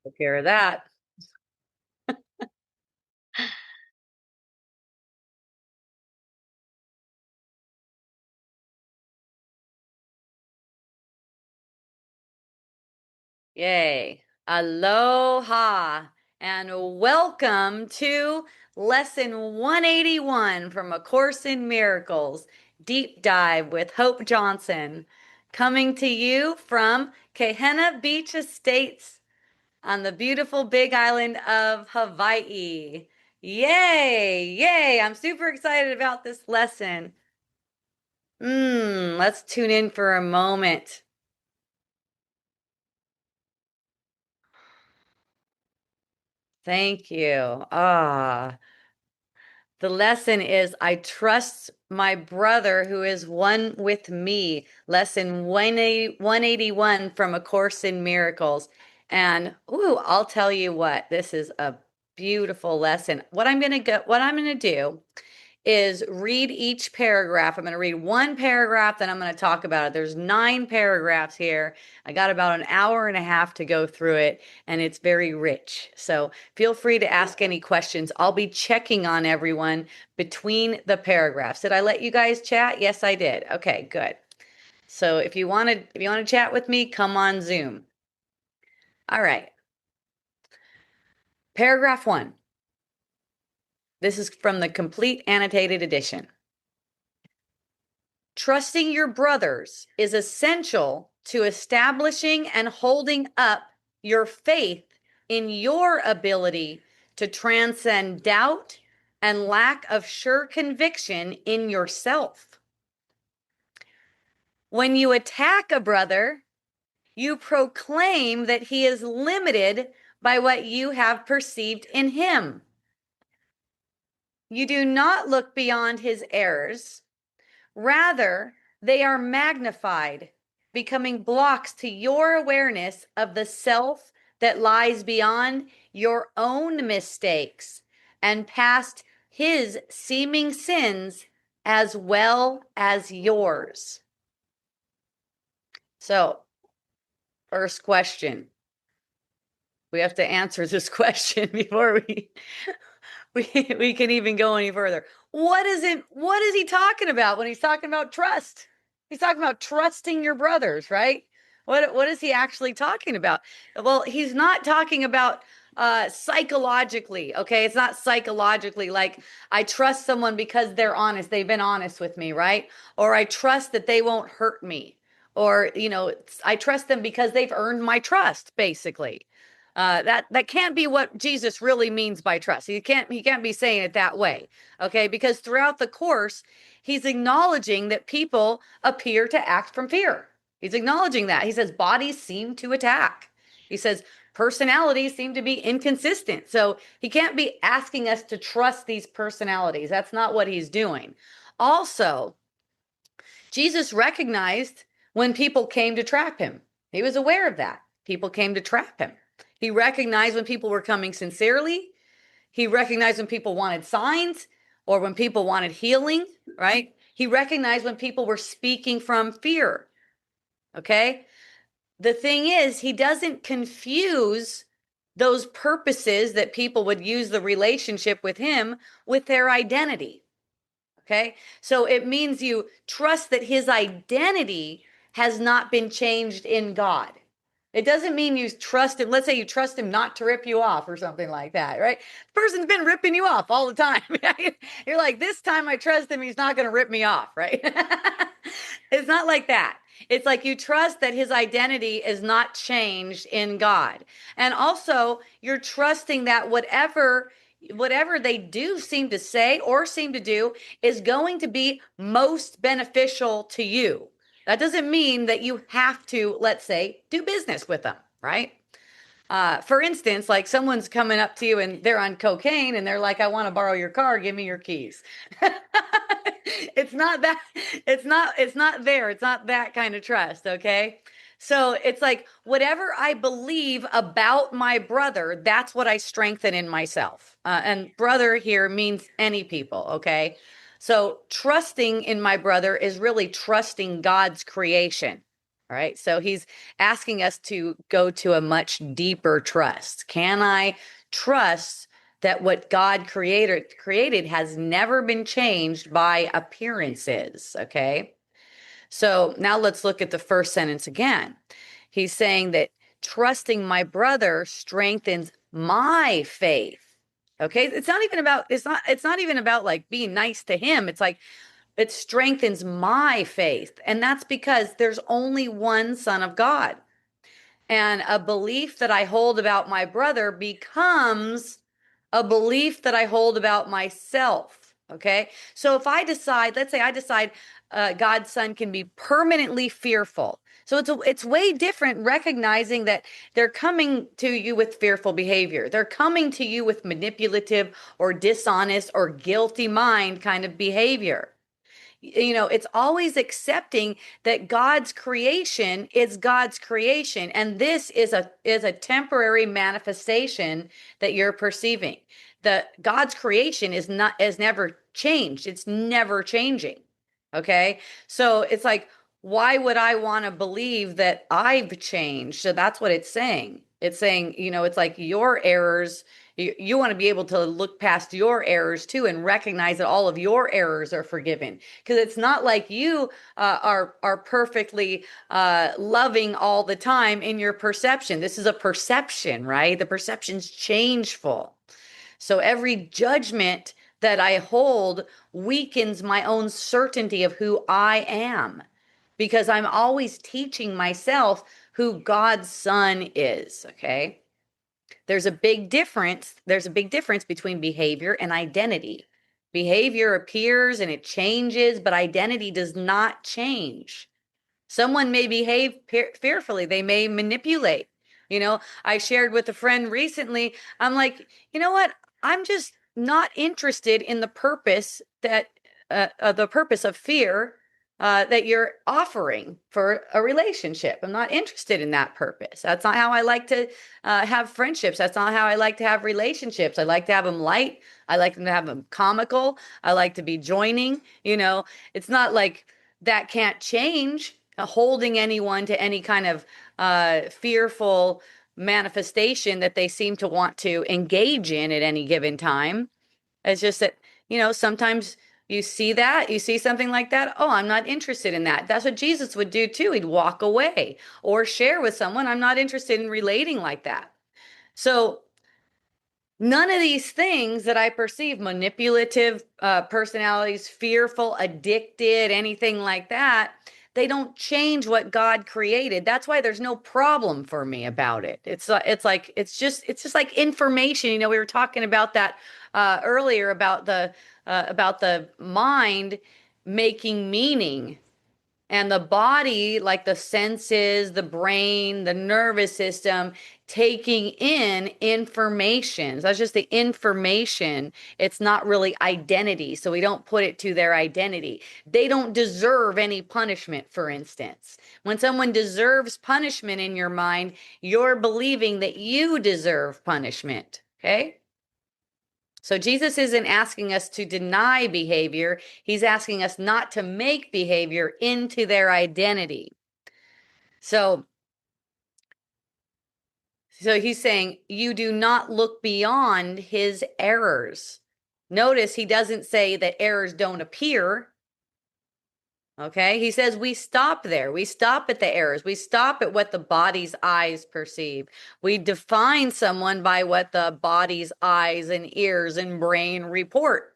Take care of that. Yay. Aloha and welcome to lesson 181 from A Course in Miracles, Deep Dive with Hope Johnson, coming to you from Kehenna Beach Estates on the beautiful big island of Hawaii. Yay, yay. I'm super excited about this lesson. Let's tune in for a moment. Thank you. The lesson is I trust my brother who is one with me. Lesson 181 from A Course in Miracles. And I'll tell you what, this is a beautiful lesson. What I'm going to do is read each paragraph. I'm going to read one paragraph, then I'm going to talk about it. There's 9 paragraphs here. I got about an hour and a half to go through it, and it's very rich. So feel free to ask any questions. I'll be checking on everyone between the paragraphs. Did I let you guys chat? Yes, I did. Okay, good. So if you want to chat with me, come on Zoom. All right. Paragraph 1. This is from the complete annotated edition. Trusting your brothers is essential to establishing and holding up your faith in your ability to transcend doubt and lack of sure conviction in yourself. When you attack a brother, you proclaim that he is limited by what you have perceived in him. You do not look beyond his errors. Rather, they are magnified, becoming blocks to your awareness of the self that lies beyond your own mistakes and past his seeming sins as well as yours. So, first question. We have to answer this question before we can even go any further. What is he talking about when he's talking about trust? He's talking about trusting your brothers, right? What is he actually talking about? Well, he's not talking about psychologically, okay? It's not psychologically like I trust someone because they're honest, they've been honest with me, right? Or I trust that they won't hurt me. Or, I trust them because they've earned my trust, basically. That can't be what Jesus really means by trust. He can't be saying it that way, okay? Because throughout the course, he's acknowledging that people appear to act from fear. He's acknowledging that. He says bodies seem to attack. He says personalities seem to be inconsistent. So he can't be asking us to trust these personalities. That's not what he's doing. Also, Jesus recognized when people came to trap him. He was aware of that. People came to trap him. He recognized when people were coming sincerely. He recognized when people wanted signs or when people wanted healing, right? He recognized when people were speaking from fear. Okay? The thing is, he doesn't confuse those purposes that people would use the relationship with him with their identity. Okay? So it means you trust that his identity has not been changed in God. It doesn't mean you trust him. Let's say you trust him not to rip you off or something like that, right? The person's been ripping you off all the time. You're like, this time I trust him, he's not going to rip me off, right? It's not like that. It's like you trust that his identity is not changed in God. And also, you're trusting that whatever they do seem to say or seem to do is going to be most beneficial to you. That doesn't mean that you have to, let's say, do business with them, right? For instance, like someone's coming up to you and they're on cocaine and they're like, I want to borrow your car, give me your keys. It's not that, it's not there. It's not that kind of trust, okay? So it's like whatever I believe about my brother, that's what I strengthen in myself. And brother here means any people, okay? So trusting in my brother is really trusting God's creation, All right. So he's asking us to go to a much deeper trust. Can I trust that what God created has never been changed by appearances? Okay. So now let's look at the first sentence again. He's saying that trusting my brother strengthens my faith. Okay? It's not even about like being nice to him. It's like it strengthens my faith. And that's because there's only one Son of God. And a belief that I hold about my brother becomes a belief that I hold about myself. Okay. So if I decide, let's say I decide God's son can be permanently fearful. So it's way different recognizing that they're coming to you with fearful behavior. They're coming to you with manipulative or dishonest or guilty mind kind of behavior. It's always accepting that God's creation is God's creation, and this is a temporary manifestation that you're perceiving. The God's creation is never changed. It's never changing. Okay? So it's like, why would I want to believe that I've changed? So that's what it's saying. It's saying, it's like your errors, you want to be able to look past your errors too and recognize that all of your errors are forgiven, because it's not like you are perfectly loving all the time in your perception. This is a perception, right? The perception's changeful. So every judgment that I hold weakens my own certainty of who I am, because I'm always teaching myself who God's son is. Okay. There's a big difference. There's a big difference between behavior and identity. Behavior appears and it changes, but identity does not change. Someone may behave fearfully. They may manipulate. I shared with a friend recently, I'm like, you know what? I'm just not interested in the purpose of fear that you're offering for a relationship. I'm not interested in that purpose. That's not how I like to have friendships. That's not how I like to have relationships. I like to have them light. I like them to have them comical. I like to be joining. It's not like that can't change. Holding anyone to any kind of fearful manifestation that they seem to want to engage in at any given time. It's just that, sometimes you see something like that. Oh, I'm not interested in that. That's what Jesus would do too. He'd walk away or share with someone. I'm not interested in relating like that. So none of these things that I perceive, manipulative personalities, fearful, addicted, anything like that, they don't change what God created. That's why there's no problem for me about it. It's just like information. We were talking about that earlier about the mind making meaning, and the body, like the senses, the brain, the nervous system, taking in information. So that's just the information. It's not really identity. So we don't put it to their identity. They don't deserve any punishment, for instance. When someone deserves punishment in your mind, you're believing that you deserve punishment. Okay? So Jesus isn't asking us to deny behavior. He's asking us not to make behavior into their identity. So he's saying you do not look beyond his errors. Notice he doesn't say that errors don't appear. Okay, he says we stop there. We stop at the errors. We stop at what the body's eyes perceive. We define someone by what the body's eyes and ears and brain report.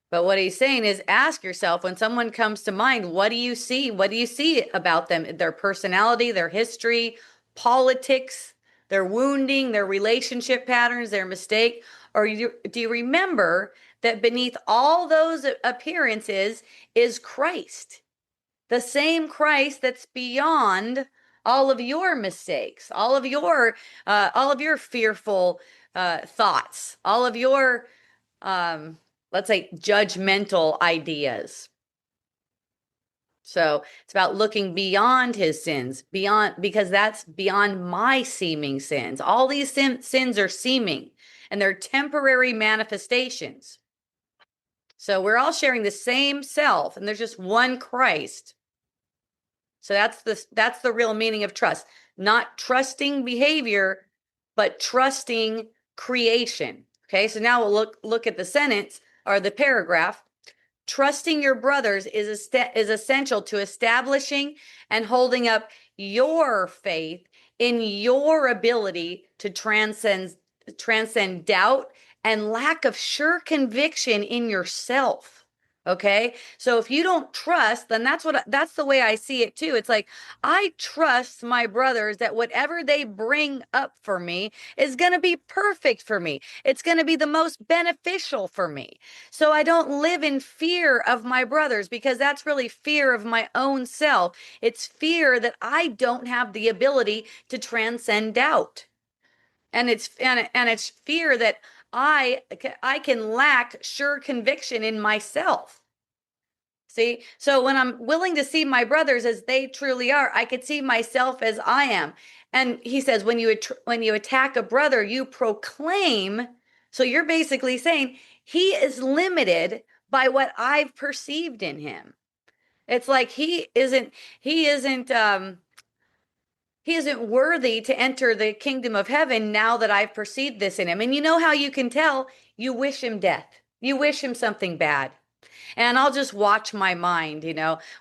But what he's saying is ask yourself, when someone comes to mind, what do you see? What do you see about them? Their personality, their history, politics, their wounding, their relationship patterns, their mistake? Or do you remember that beneath all those appearances is Christ? The same Christ that's beyond all of your mistakes, all of your fearful thoughts, all of your let's say judgmental ideas. So it's about looking beyond his sins, because that's beyond my seeming sins. All these sins are seeming, and they're temporary manifestations. So we're all sharing the same self, and there's just one Christ. So that's the real meaning of trust. Not trusting behavior, but trusting creation. Okay, so now we'll look at the sentence or the paragraph. Trusting your brothers is essential to establishing and holding up your faith in your ability to transcend doubt and lack of sure conviction in yourself. Okay? So if you don't trust, then that's the way I see it too. It's like I trust my brothers that whatever they bring up for me is going to be perfect for me. It's going to be the most beneficial for me. So I don't live in fear of my brothers, because that's really fear of my own self. It's fear that I don't have the ability to transcend doubt. And it's fear that I can lack sure conviction in myself. See, so when I'm willing to see my brothers as they truly are, I could see myself as I am. And he says, when you attack a brother, you proclaim. So you're basically saying he is limited by what I've perceived in him. It's like he isn't worthy to enter the kingdom of heaven now that I've perceived this in him. And you know how you can tell? You wish him death. You wish him something bad. And I'll just watch my mind,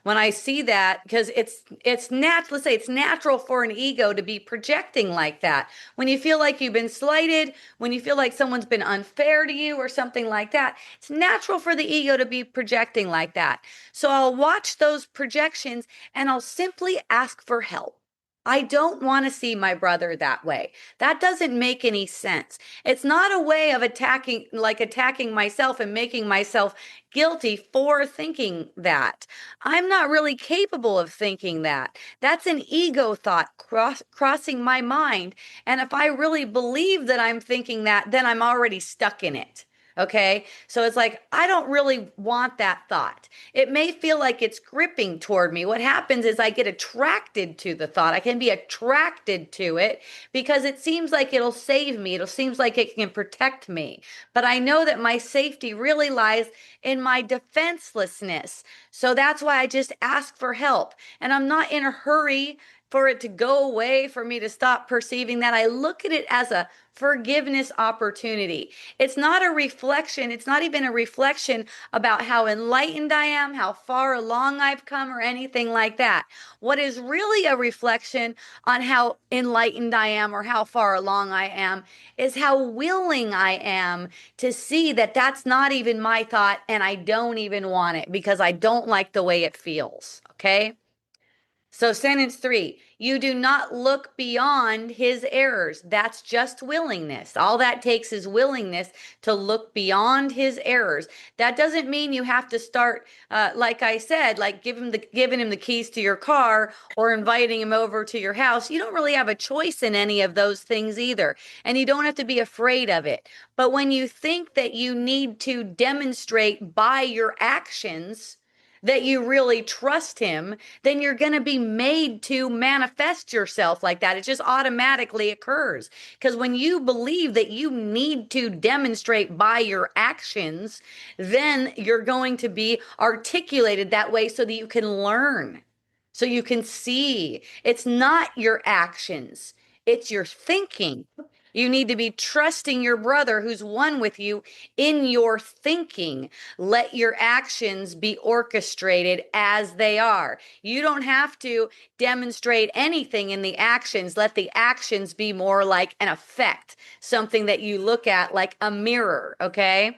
when I see that, because it's natural. Let's say it's natural for an ego to be projecting like that. When you feel like you've been slighted, when you feel like someone's been unfair to you or something like that, it's natural for the ego to be projecting like that. So I'll watch those projections and I'll simply ask for help. I don't want to see my brother that way. That doesn't make any sense. It's not a way of attacking myself and making myself guilty for thinking that. I'm not really capable of thinking that. That's an ego thought crossing my mind. And if I really believe that I'm thinking that, then I'm already stuck in it. Okay. So it's like, I don't really want that thought. It may feel like it's gripping toward me. What happens is I get attracted to the thought. I can be attracted to it because it seems like it'll save me. It seems like it can protect me. But I know that my safety really lies in my defenselessness. So that's why I just ask for help. And I'm not in a hurry for it to go away, for me to stop perceiving that. I look at it as a forgiveness opportunity. It's not a reflection. It's not even a reflection about how enlightened I am, how far along I've come, or anything like that. What is really a reflection on how enlightened I am or how far along I am is how willing I am to see that that's not even my thought and I don't even want it because I don't like the way it feels. Okay? So sentence 3, you do not look beyond his errors. That's just willingness. All that takes is willingness to look beyond his errors. That doesn't mean you have to start, like I said, like giving him the keys to your car or inviting him over to your house. You don't really have a choice in any of those things either. And you don't have to be afraid of it. But when you think that you need to demonstrate by your actions that you really trust him, then you're going to be made to manifest yourself like that. It just automatically occurs. Because when you believe that you need to demonstrate by your actions, then you're going to be articulated that way so that you can learn, so you can see. It's not your actions, it's your thinking. You need to be trusting your brother who's one with you in your thinking. Let your actions be orchestrated as they are. You don't have to demonstrate anything in the actions. Let the actions be more like an effect, something that you look at like a mirror, okay?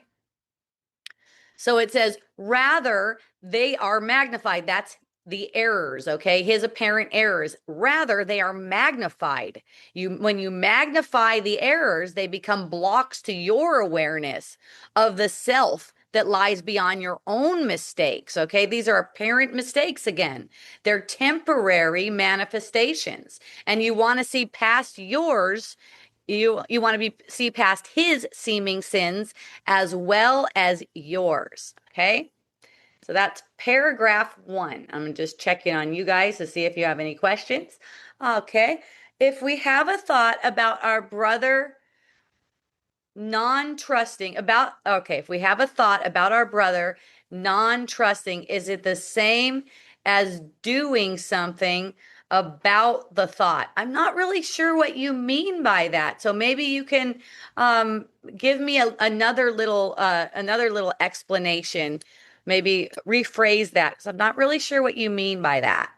So it says, rather, they are magnified. That's the errors, okay? His apparent errors. Rather, they are magnified. When you magnify the errors, they become blocks to your awareness of the self that lies beyond your own mistakes, okay? These are apparent mistakes again. They're temporary manifestations. And you want to see past yours. You want to see past his seeming sins as well as yours, okay? So that's paragraph 1. I'm just checking on you guys to see if you have any questions. Okay. If we have a thought about our brother non-trusting if we have a thought about our brother non-trusting, is it the same as doing something about the thought. I'm not really sure what you mean by that. So maybe you can give me another little explanation. Maybe rephrase that because I'm not really sure what you mean by that.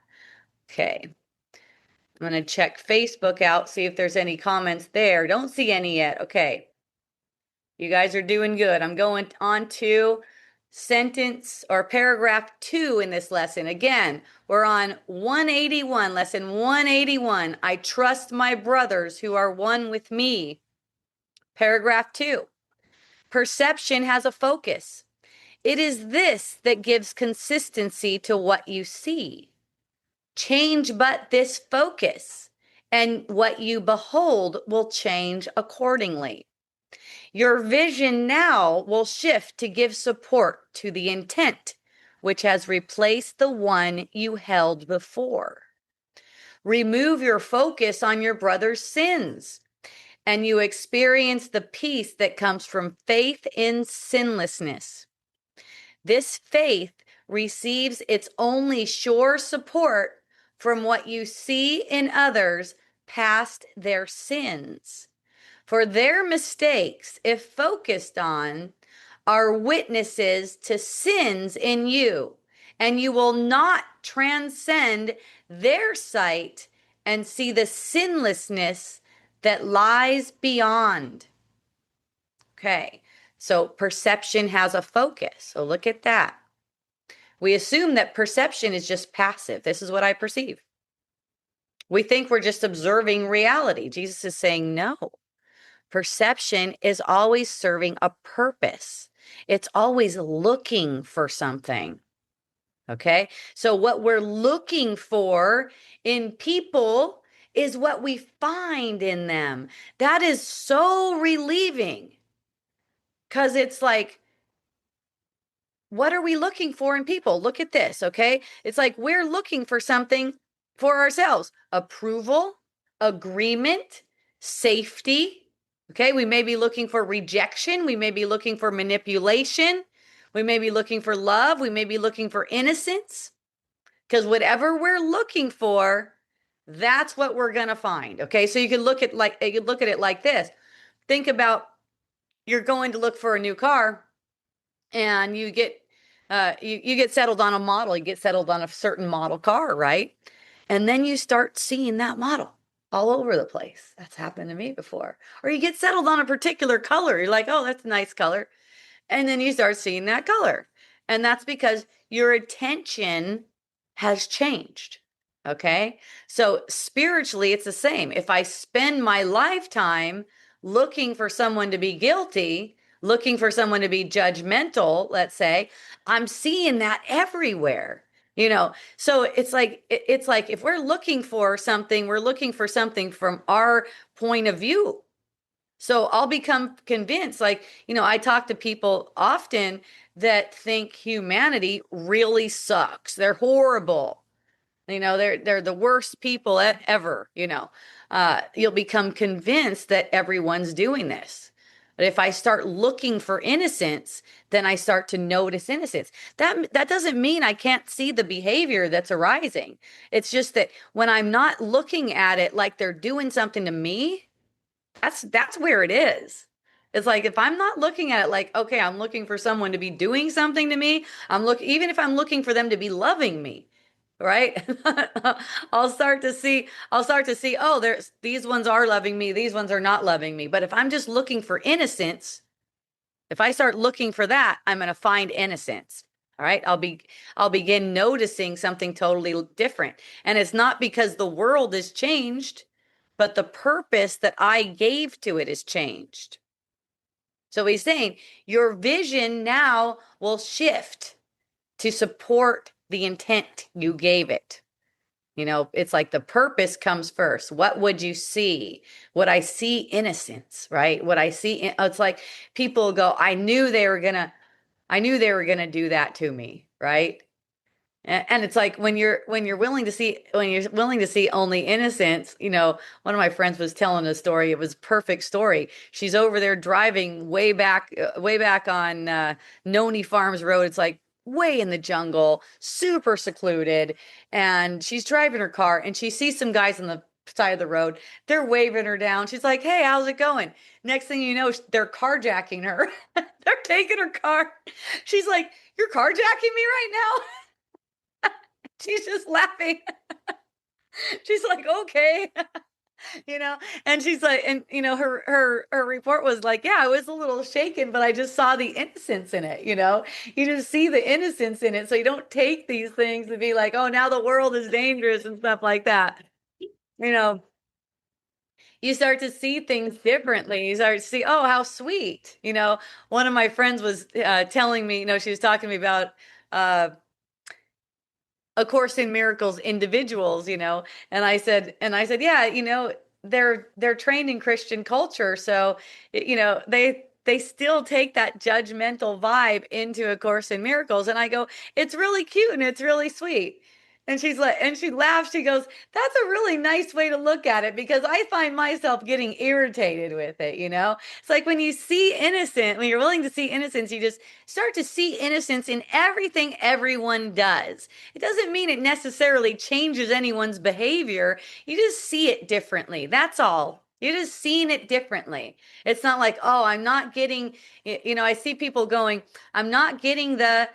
Okay. I'm going to check Facebook out, see if there's any comments there. Don't see any yet. Okay. You guys are doing good. I'm going on to sentence or paragraph 2 in this lesson. Again, we're on 181, lesson 181. I trust my brothers who are one with me. Paragraph 2. Perception has a focus. It is this that gives consistency to what you see. Change but this focus, and what you behold will change accordingly. Your vision now will shift to give support to the intent, which has replaced the one you held before. Remove your focus on your brother's sins, and you experience the peace that comes from faith in sinlessness. This faith receives its only sure support from what you see in others past their sins. For their mistakes, if focused on, are witnesses to sins in you, and you will not transcend their sight and see the sinlessness that lies beyond. Okay, so perception has a focus. So look at that. We assume that perception is just passive. This is what I perceive. We think we're just observing reality. Jesus is saying no. Perception is always serving a purpose. It's always looking for something. Okay. So what we're looking for in people is what we find in them. That is so relieving because it's like, what are we looking for in people? Look at this. Okay. It's like we're looking for something for ourselves: approval, agreement, safety. Okay, we may be looking for rejection. We may be looking for manipulation. We may be looking for love. We may be looking for innocence. Because whatever we're looking for, that's what we're going to find. Okay, so you can look at it like this. Think about, you're going to look for a new car, and you get you get settled on a model. You get settled on a certain model car, right? And then you start seeing that model all over the place. That's happened to me before. Or you get settled on a particular color. You're like, oh, that's a nice color. And then you start seeing that color. And that's because your attention has changed. Okay. So spiritually, it's the same. If I spend my lifetime looking for someone to be guilty, looking for someone to be judgmental, let's say, I'm seeing that everywhere. So it's like if we're looking for something, we're looking for something from our point of view. So I'll become convinced, I talk to people often that think humanity really sucks. They're horrible. They're the worst people ever. You'll become convinced that everyone's doing this. But if I start looking for innocence, then I start to notice innocence. That doesn't mean I can't see the behavior that's arising. It's just that when I'm not looking at it like they're doing something to me, that's where it is. It's like if I'm not looking at it like, okay, I'm looking for someone to be doing something to me, even if I'm looking for them to be loving me, right? I'll start to see, oh, these ones are loving me, these ones are not loving me. But if I'm just looking for innocence, if I start looking for that, I'm going to find innocence. All right. I'll begin noticing something totally different. And it's not because the world has changed, but the purpose that I gave to it has changed. So he's saying your vision now will shift to support the intent you gave it. It's like the purpose comes first. What would you see? Would I see innocence, right? What I see, it's like people go, I knew they were gonna do that to me, right? And it's like when you're willing to see only innocence. One of my friends was telling a story. It was a perfect story. She's over there driving way back on Noni Farms Road. It's like way in the jungle, super secluded, and she's driving her car and she sees some guys on the side of the road. They're waving her down. She's like, "Hey, how's it going?" Next thing you know, they're carjacking her. They're taking her car. She's like, "You're carjacking me right now?" She's just laughing. She's like, "Okay." you know and she's like, and her report was like, "Yeah, I was a little shaken, but I just saw the innocence in it." You just see the innocence in it, so you don't take these things to be like, "Oh, now the world is dangerous," and stuff like that. you know you start to see things differently. You start to see, oh, how sweet. One of my friends was telling me, she was talking to me about uh A Course in Miracles individuals, and I said, yeah, they're trained in Christian culture, so they still take that judgmental vibe into A Course in Miracles, and I go, it's really cute and it's really sweet. And she's like, and she laughs. She goes, "That's a really nice way to look at it, because I find myself getting irritated with it. It's like when you see innocent, when you're willing to see innocence, you just start to see innocence in everything everyone does. It doesn't mean it necessarily changes anyone's behavior. You just see it differently. That's all. You're just seeing it differently. It's not like, oh, I'm not getting, I see people going, I'm not getting the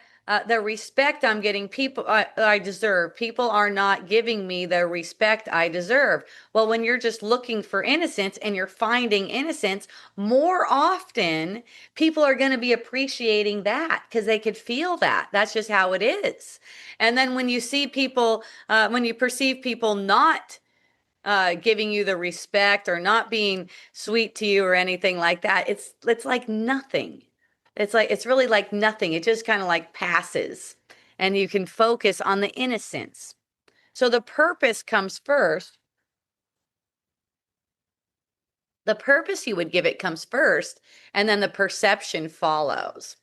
respect I'm getting, people I deserve. People are not giving me the respect I deserve. Well, when you're just looking for innocence and you're finding innocence, more often people are going to be appreciating that because they could feel that. That's just how it is. And then when you see people, when you perceive people not giving you the respect or not being sweet to you or anything like that, it's like nothing. It's really like nothing. It just kind of like passes, and you can focus on the innocence. So the purpose comes first. The purpose you would give it comes first, and then the perception follows.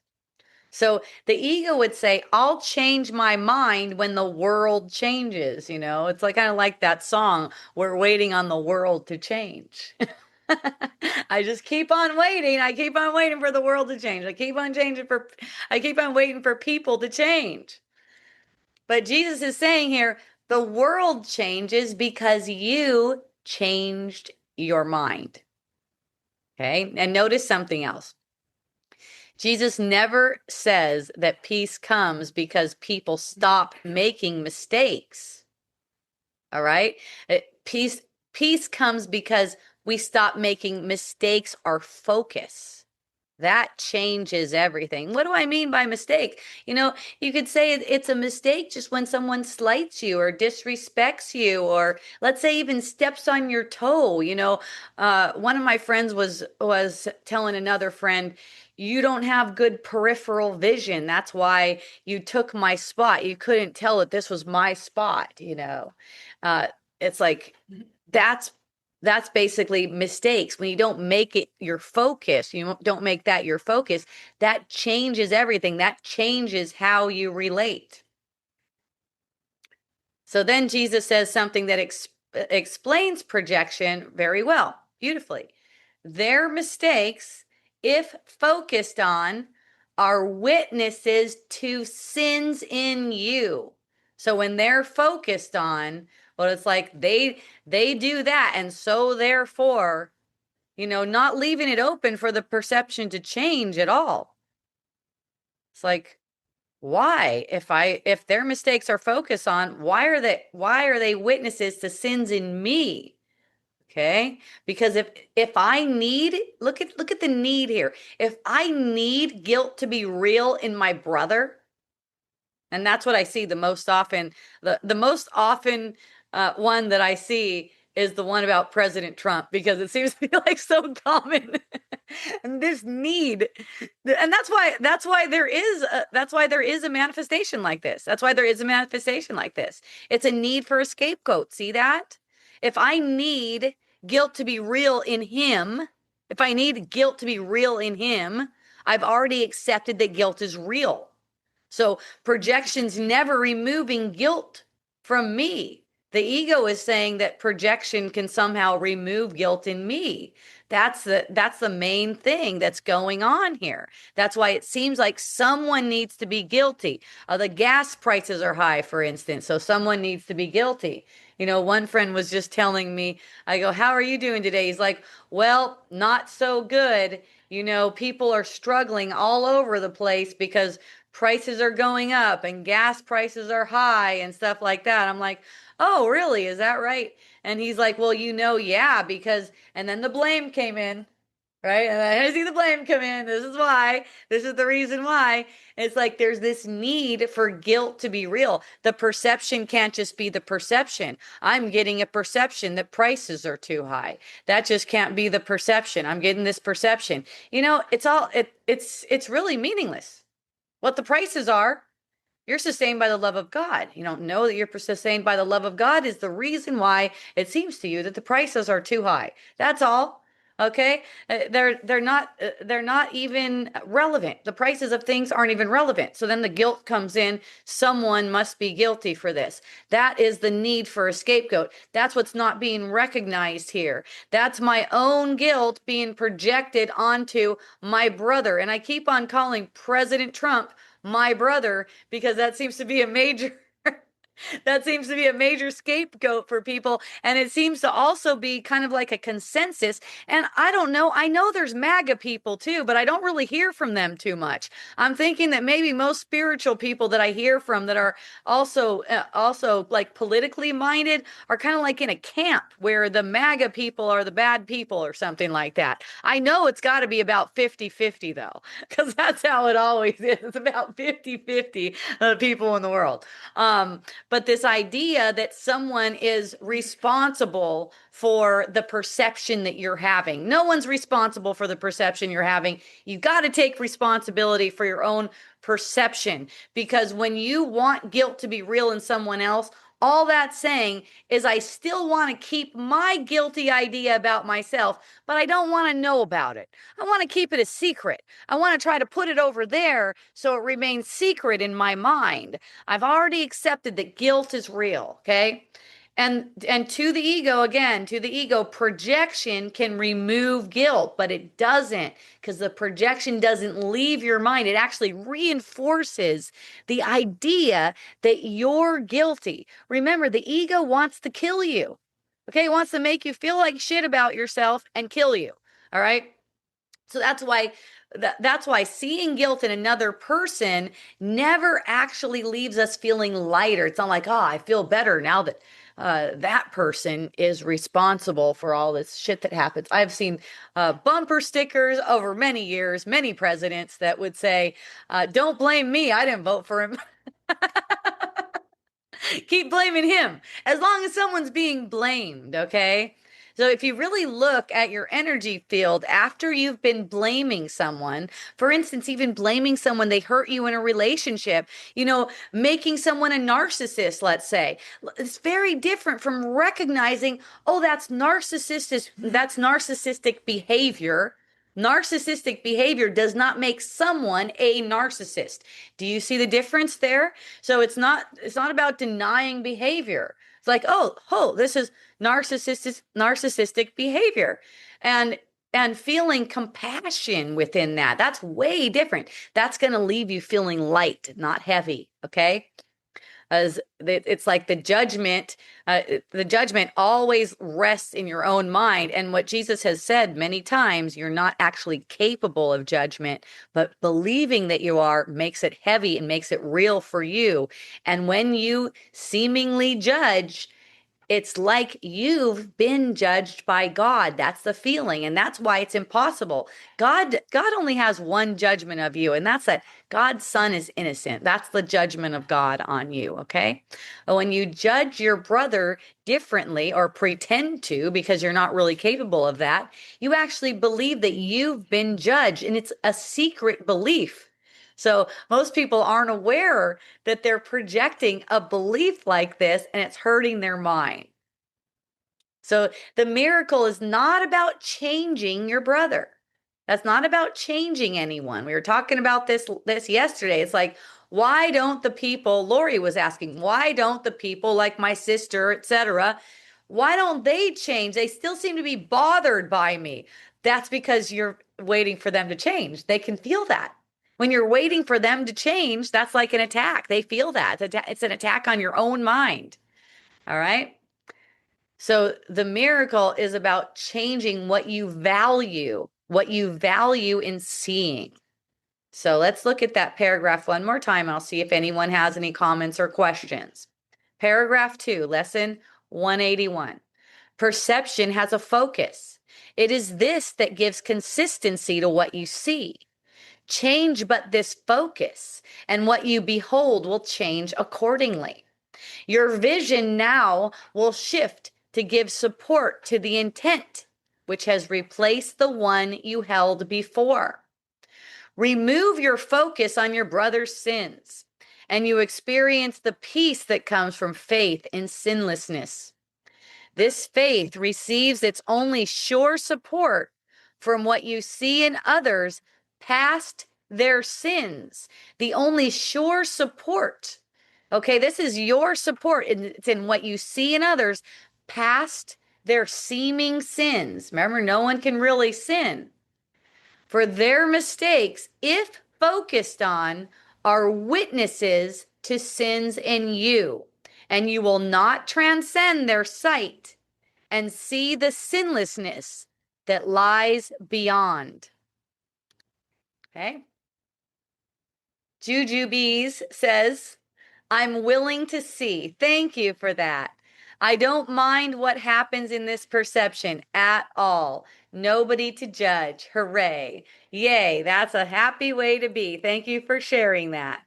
So the ego would say, I'll change my mind when the world changes. It's like kind of like that song, "We're waiting on the world to change." I just keep on waiting. I keep on waiting for the world to change. I keep on waiting for people to change. But Jesus is saying here, the world changes because you changed your mind. Okay. And notice something else. Jesus never says that peace comes because people stop making mistakes. All right? Peace comes because we stop making mistakes our focus. That changes everything. What do I mean by mistake? You could say it's a mistake just when someone slights you or disrespects you, or let's say even steps on your toe. One of my friends was telling another friend, "You don't have good peripheral vision. That's why you took my spot. You couldn't tell that this was my spot." Uh, it's like that's basically mistakes. When you don't make it your focus, you don't make that your focus, that changes everything. That changes how you relate. So then Jesus says something that explains projection very well, beautifully. Their mistakes, if focused on, are witnesses to sins in you. So when they're focused on, well, it's like they do that, and so therefore, not leaving it open for the perception to change at all. It's like, why? If their mistakes are focused on, why are they witnesses to sins in me? Okay? Because if I need, look at the need here. If I need guilt to be real in my brother, and that's what I see the most often. The most often one that I see is the one about President Trump, because it seems to be like so common. And this need, and that's why there is a manifestation like this. That's why there is a manifestation like this. It's a need for a scapegoat. See that? If I need guilt to be real in him, if I need guilt to be real in him, I've already accepted that guilt is real. So projection's never removing guilt from me. The ego is saying that projection can somehow remove guilt in me. That's the main thing that's going on here. That's why it seems like someone needs to be guilty. The gas prices are high, for instance, so someone needs to be guilty. One friend was just telling me, I go, "How are you doing today?" He's like, "Well, not so good. People are struggling all over the place because prices are going up and gas prices are high and stuff like that." I'm like, "Oh, really? Is that right?" And he's like, "Well, yeah, because," and then the blame came in, right? And I see the blame come in. This is why. This is the reason why. It's like there's this need for guilt to be real. The perception can't just be the perception. I'm getting a perception that prices are too high. That just can't be the perception. I'm getting this perception. It's really meaningless. What the prices are, you're sustained by the love of God. You don't know that you're sustained by the love of God is the reason why it seems to you that the prices are too high. That's all. Okay? They're not even relevant. The prices of things aren't even relevant. So then the guilt comes in. Someone must be guilty for this. That is the need for a scapegoat. That's what's not being recognized here. That's my own guilt being projected onto my brother. And I keep on calling President Trump my brother because that seems to be a major that seems to be a major scapegoat for people. And it seems to also be kind of like a consensus. And I don't know. I know there's MAGA people too, but I don't really hear from them too much. I'm thinking that maybe most spiritual people that I hear from that are also like politically minded are kind of like in a camp where the MAGA people are the bad people or something like that. I know it's got to be about 50-50 though, because that's how it always is. It's about 50-50 people in the world. But this idea that someone is responsible for the perception that you're having. No one's responsible for the perception you're having. You've got to take responsibility for your own perception, because when you want guilt to be real in someone else, all that's saying is I still want to keep my guilty idea about myself, but I don't want to know about it. I want to keep it a secret. I want to try to put it over there so it remains secret in my mind. I've already accepted that guilt is real, okay? And to the ego, again, to the ego, projection can remove guilt, but it doesn't, because the projection doesn't leave your mind. It actually reinforces the idea that you're guilty. Remember, the ego wants to kill you. Okay, it wants to make you feel like shit about yourself and kill you. All right. So that's why seeing guilt in another person never actually leaves us feeling lighter. It's not like, oh, I feel better now that that person is responsible for all this shit that happens. I've seen bumper stickers over many years, many presidents that would say, "Don't blame me. I didn't vote for him." Keep blaming him as long as someone's being blamed, okay? So if you really look at your energy field after you've been blaming someone, for instance, even blaming someone they hurt you in a relationship, making someone a narcissist, let's say, it's very different from recognizing, oh, that's narcissistic behavior. Narcissistic behavior does not make someone a narcissist. Do you see the difference there? So it's not about denying behavior. It's like, oh, this is narcissistic behavior. And feeling compassion within that. That's way different. That's going to leave you feeling light, not heavy, okay? As it's like the judgment always rests in your own mind. And what Jesus has said many times, you're not actually capable of judgment, but believing that you are makes it heavy and makes it real for you. And when you seemingly judge, it's like you've been judged by God. That's the feeling. And that's why it's impossible. God only has one judgment of you, and that's that God's son is innocent. That's the judgment of God on you. Okay. When you judge your brother differently or pretend to, because you're not really capable of that, you actually believe that you've been judged, and it's a secret belief. So most people aren't aware that they're projecting a belief like this, and it's hurting their mind. So the miracle is not about changing your brother. That's not about changing anyone. We were talking about this yesterday. It's like, why don't the people, Lori was asking, why don't the people like my sister, etc., why don't they change? They still seem to be bothered by me. That's because you're waiting for them to change. They can feel that. When you're waiting for them to change, that's like an attack. They feel that. It's an attack on your own mind. All right. So the miracle is about changing what you value in seeing. So let's look at that paragraph one more time. I'll see if anyone has any comments or questions. Paragraph 2, lesson 181. Perception has a focus. It is this that gives consistency to what you see. Change but this focus, and what you behold will change accordingly. Your vision now will shift to give support to the intent, which has replaced the one you held before. Remove your focus on your brother's sins, and you experience the peace that comes from faith in sinlessness. This faith receives its only sure support from what you see in others past their sins. The only sure support. Okay, this is your support. It's in what you see in others past their seeming sins. Remember, no one can really sin. For their mistakes, if focused on, are witnesses to sins in you, and you will not transcend their sight and see the sinlessness that lies beyond. Okay. Juju Bees says, I'm willing to see. Thank you for that. I don't mind what happens in this perception at all. Nobody to judge. Hooray. Yay. That's a happy way to be. Thank you for sharing that.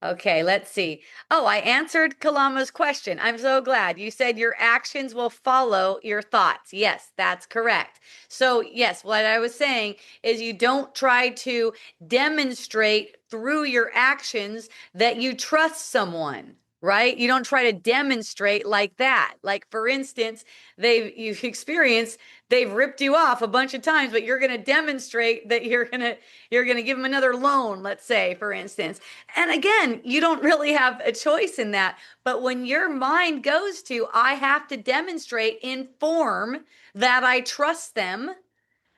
Okay, let's see. Oh, I answered Kalama's question. I'm so glad. You said your actions will follow your thoughts. Yes, that's correct. So, yes, what I was saying is you don't try to demonstrate through your actions that you trust someone, right? You don't try to demonstrate like that. Like, for instance, you've experienced they've ripped you off a bunch of times, but you're going to demonstrate that you're going to give them another loan, let's say, for instance. And again, you don't really have a choice in that. But when your mind goes to, I have to demonstrate in form that I trust them,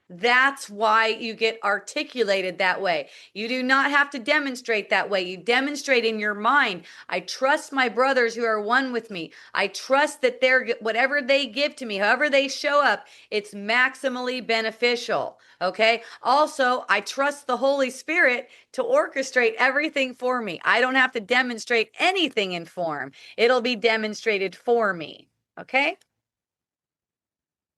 that's why you get articulated that way. You do not have to demonstrate that way. You demonstrate in your mind. I trust my brothers who are one with me. I trust that whatever they give to me, however they show up, it's maximally beneficial. Okay. Also, I trust the Holy Spirit to orchestrate everything for me. I don't have to demonstrate anything in form. It'll be demonstrated for me. Okay.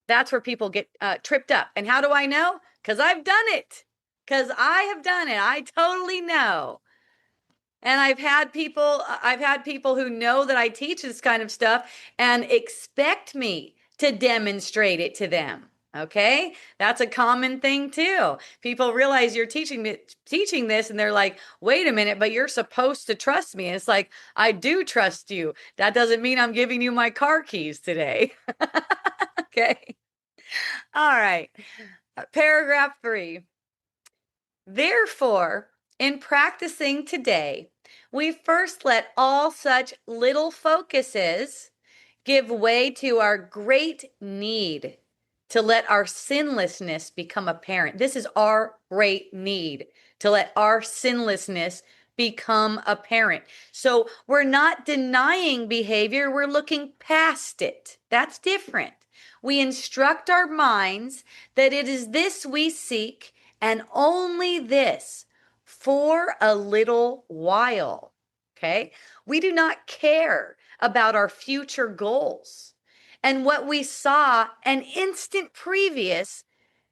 That's where people get tripped up. And how do I know? Because I've done it. Because I have done it. I totally know. And I've had people who know that I teach this kind of stuff and expect me to demonstrate it to them. Okay? That's a common thing too. People realize you're teaching this and they're like, "Wait a minute, but you're supposed to trust me." And it's like, "I do trust you. That doesn't mean I'm giving you my car keys today." Okay. All right. Paragraph 3. Therefore, in practicing today, we first let all such little focuses give way to our great need to let our sinlessness become apparent. This is our great need to let our sinlessness become apparent. So we're not denying behavior, we're looking past it. That's different. We instruct our minds that it is this we seek and only this for a little while. Okay? We do not care about our future goals. And what we saw an instant previous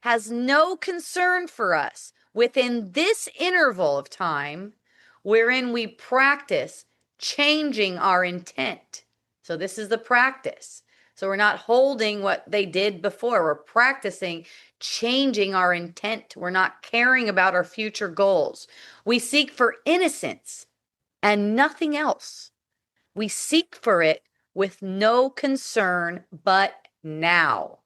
has no concern for us within this interval of time wherein we practice changing our intent. So this is the practice. So we're not holding what they did before. We're practicing changing our intent. We're not caring about our future goals. We seek for innocence and nothing else. We seek for it with no concern but now.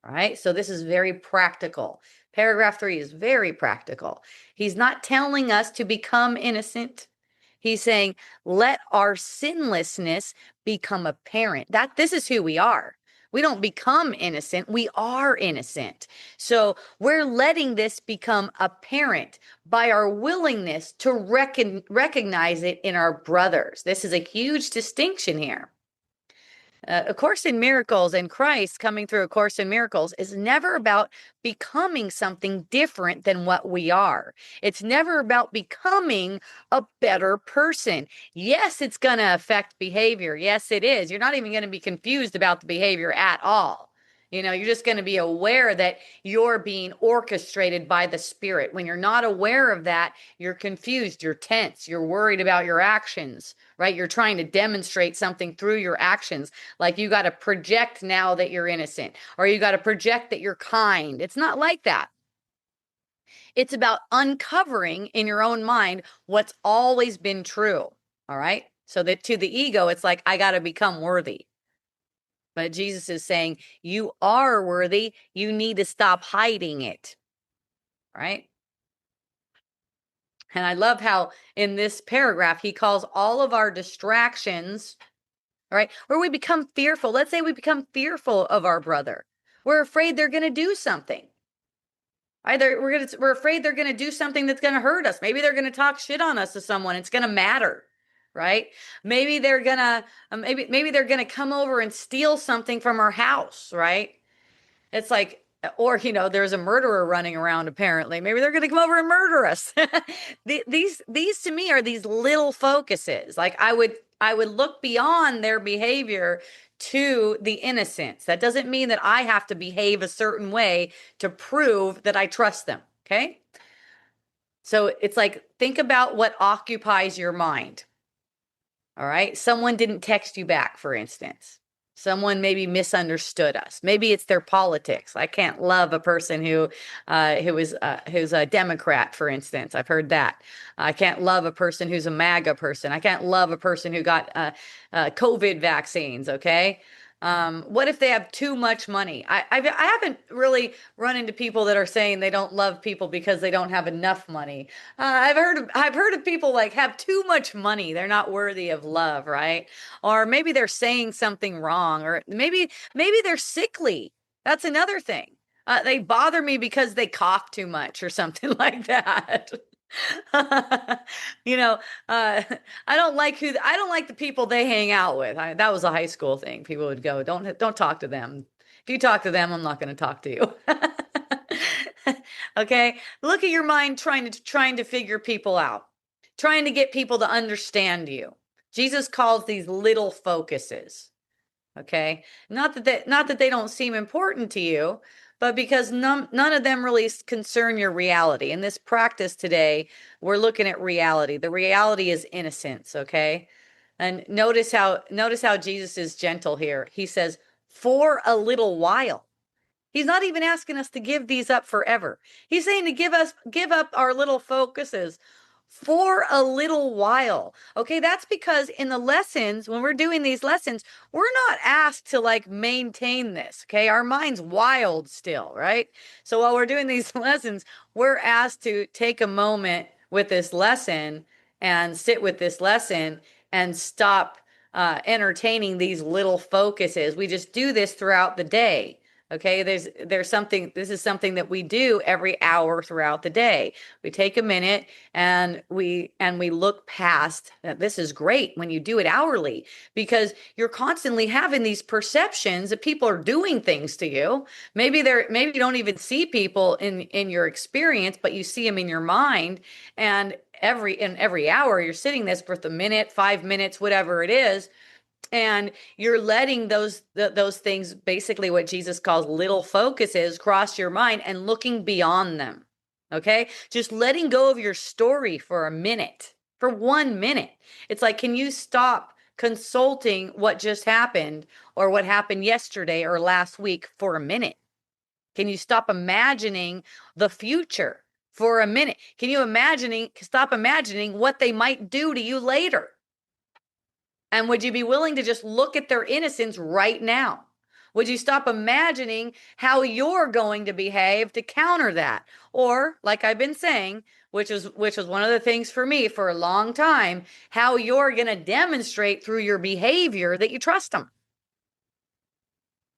All right. So this is very practical. Paragraph 3 is very practical. He's not telling us to become innocent. He's saying, let our sinlessness become apparent. That this is who we are. We don't become innocent. We are innocent. So we're letting this become apparent by our willingness to recognize it in our brothers. This is a huge distinction here. A Course in Miracles and Christ coming through A Course in Miracles is never about becoming something different than what we are. It's never about becoming a better person. Yes, it's going to affect behavior. Yes, it is. You're not even going to be confused about the behavior at all. You're just going to be aware that you're being orchestrated by the Spirit. When you're not aware of that, you're confused, you're tense, you're worried about your actions, right? You're trying to demonstrate something through your actions. Like you got to project now that you're innocent, or you got to project that you're kind. It's not like that. It's about uncovering in your own mind what's always been true. All right. So that to the ego, it's like, I got to become worthy. But Jesus is saying, you are worthy. You need to stop hiding it. Right. And I love how in this paragraph, he calls all of our distractions, all right, where we become fearful. Let's say we become fearful of our brother. We're afraid they're going to do something. Either we're afraid they're going to do something that's going to hurt us. Maybe they're going to talk shit on us to someone. It's going to matter, right? Maybe they're going to maybe they're going to come over and steal something from our house, right? It's like, or, there's a murderer running around, apparently. Maybe they're going to come over and murder us. These to me are these little focuses. Like I would look beyond their behavior to the innocence. That doesn't mean that I have to behave a certain way to prove that I trust them. Okay. So it's like, think about what occupies your mind. All right. Someone didn't text you back, for instance. Someone maybe misunderstood us. Maybe it's their politics. I can't love a person who's a Democrat, for instance. I've heard that. I can't love a person who's a MAGA person. I can't love a person who got COVID vaccines. Okay. What if they have too much money? I haven't really run into people that are saying they don't love people because they don't have enough money. I've heard of people like have too much money. They're not worthy of love, right? Or maybe they're saying something wrong, or maybe they're sickly. That's another thing. They bother me because they cough too much or something like that. you know, I don't like the people they hang out with. That was a high school thing. People would go, don't talk to them. If you talk to them, I'm not going to talk to you. Okay. Look at your mind trying to figure people out, trying to get people to understand you. Jesus calls these little focuses. Okay. Not that they don't seem important to you, but because none of them really concern your reality. In this practice today, we're looking at reality. The reality is innocence. Okay. And notice how Jesus is gentle here. He says, for a little while. He's not even asking us to give these up forever. He's saying to give up our little focuses for a little while. Okay, that's because in the lessons, when we're doing these lessons, we're not asked to like maintain this. Okay, our mind's wild still, right? So while we're doing these lessons, we're asked to take a moment with this lesson and sit with this lesson and stop entertaining these little focuses. We just do this throughout the day. Okay, there's something, this is something that we do every hour throughout the day. We take a minute and we look past. This is great when you do it hourly, because you're constantly having these perceptions that people are doing things to you. Maybe you don't even see people in your experience, but you see them in your mind. And every hour you're sitting this for a minute, 5 minutes, whatever it is. And you're letting those things, basically what Jesus calls little focuses, cross your mind and looking beyond them. Okay. Just letting go of your story for a minute, for 1 minute. It's like, can you stop consulting what just happened or what happened yesterday or last week for a minute? Can you stop imagining the future for a minute? Can you stop imagining what they might do to you later? And would you be willing to just look at their innocence right now? Would you stop imagining how you're going to behave to counter that? Or, like I've been saying, which was one of the things for me for a long time, how you're going to demonstrate through your behavior that you trust them.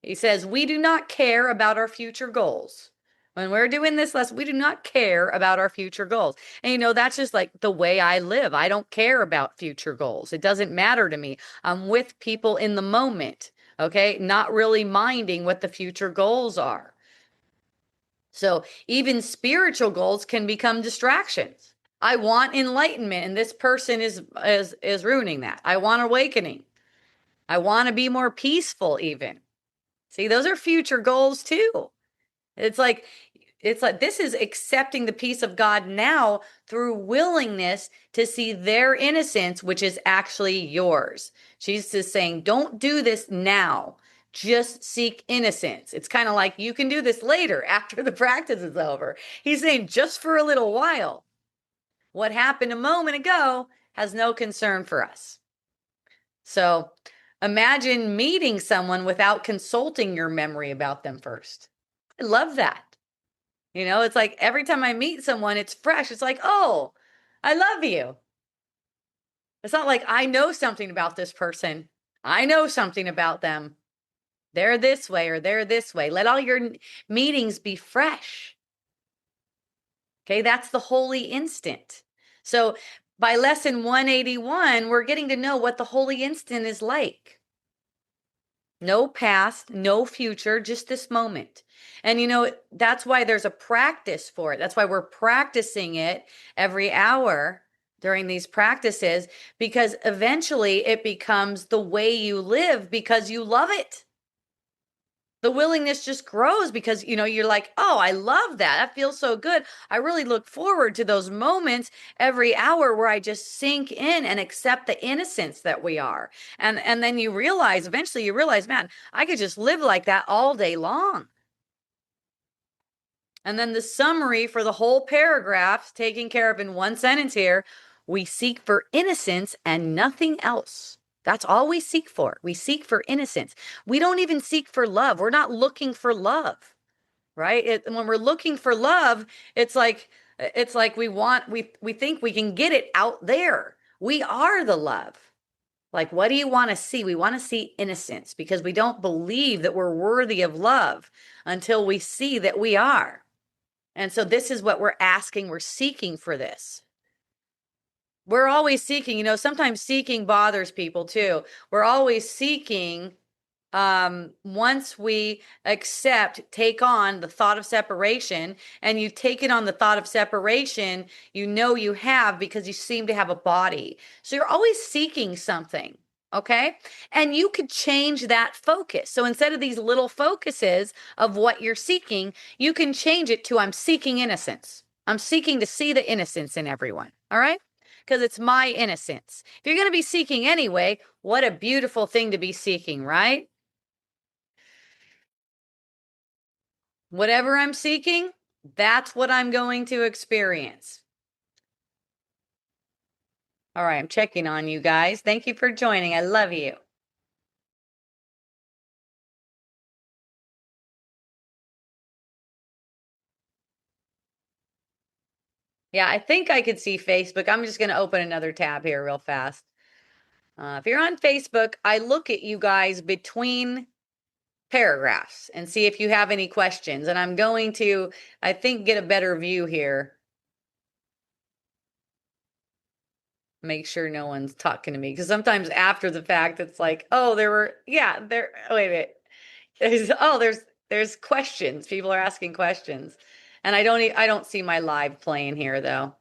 He says, we do not care about our future goals. When we're doing this lesson, we do not care about our future goals. And that's just like the way I live. I don't care about future goals. It doesn't matter to me. I'm with people in the moment, okay? Not really minding what the future goals are. So even spiritual goals can become distractions. I want enlightenment, and this person is ruining that. I want awakening. I want to be more peaceful even. See, those are future goals too. It's like this is accepting the peace of God now through willingness to see their innocence, which is actually yours. Jesus is saying, don't do this now. Just seek innocence. It's kind of like you can do this later after the practice is over. He's saying just for a little while. What happened a moment ago has no concern for us. So imagine meeting someone without consulting your memory about them first. I love that. It's like every time I meet someone, it's fresh. It's like, oh, I love you. It's not like I know something about this person. I know something about them. They're this way or they're this way. Let all your meetings be fresh. Okay, that's the holy instant. So by lesson 181, we're getting to know what the holy instant is like. No past, no future, just this moment. And that's why there's a practice for it. That's why we're practicing it every hour during these practices, because eventually it becomes the way you live because you love it. The willingness just grows because, you're like, oh, I love that. That feels so good. I really look forward to those moments every hour where I just sink in and accept the innocence that we are. And then eventually you realize, man, I could just live like that all day long. And then the summary for the whole paragraph, taken care of in one sentence here, we seek for innocence and nothing else. That's all we seek for. We seek for innocence. We don't even seek for love. We're not looking for love, right? When we're looking for love, it's like we think we can get it out there. We are the love. Like, what do you want to see? We want to see innocence because we don't believe that we're worthy of love until we see that we are. And so this is what we're asking. We're seeking for this. We're always seeking, sometimes seeking bothers people too. We're always seeking, once we take on the thought of separation, and you've taken on the thought of separation, you have because you seem to have a body. So you're always seeking something. Okay. And you could change that focus. So instead of these little focuses of what you're seeking, you can change it to I'm seeking innocence. I'm seeking to see the innocence in everyone. All right. Because it's my innocence. If you're going to be seeking anyway, what a beautiful thing to be seeking, right? Whatever I'm seeking, that's what I'm going to experience. All right, I'm checking on you guys. Thank you for joining. I love you. Yeah, I think I could see Facebook. I'm just going to open another tab here real fast. If you're on Facebook, I look at you guys between paragraphs and see if you have any questions. And I'm going to, I think, get a better view here. Make sure no one's talking to me. Because sometimes after the fact, it's like, oh, wait a minute. There's questions. People are asking questions. And I don't see my live playing here though.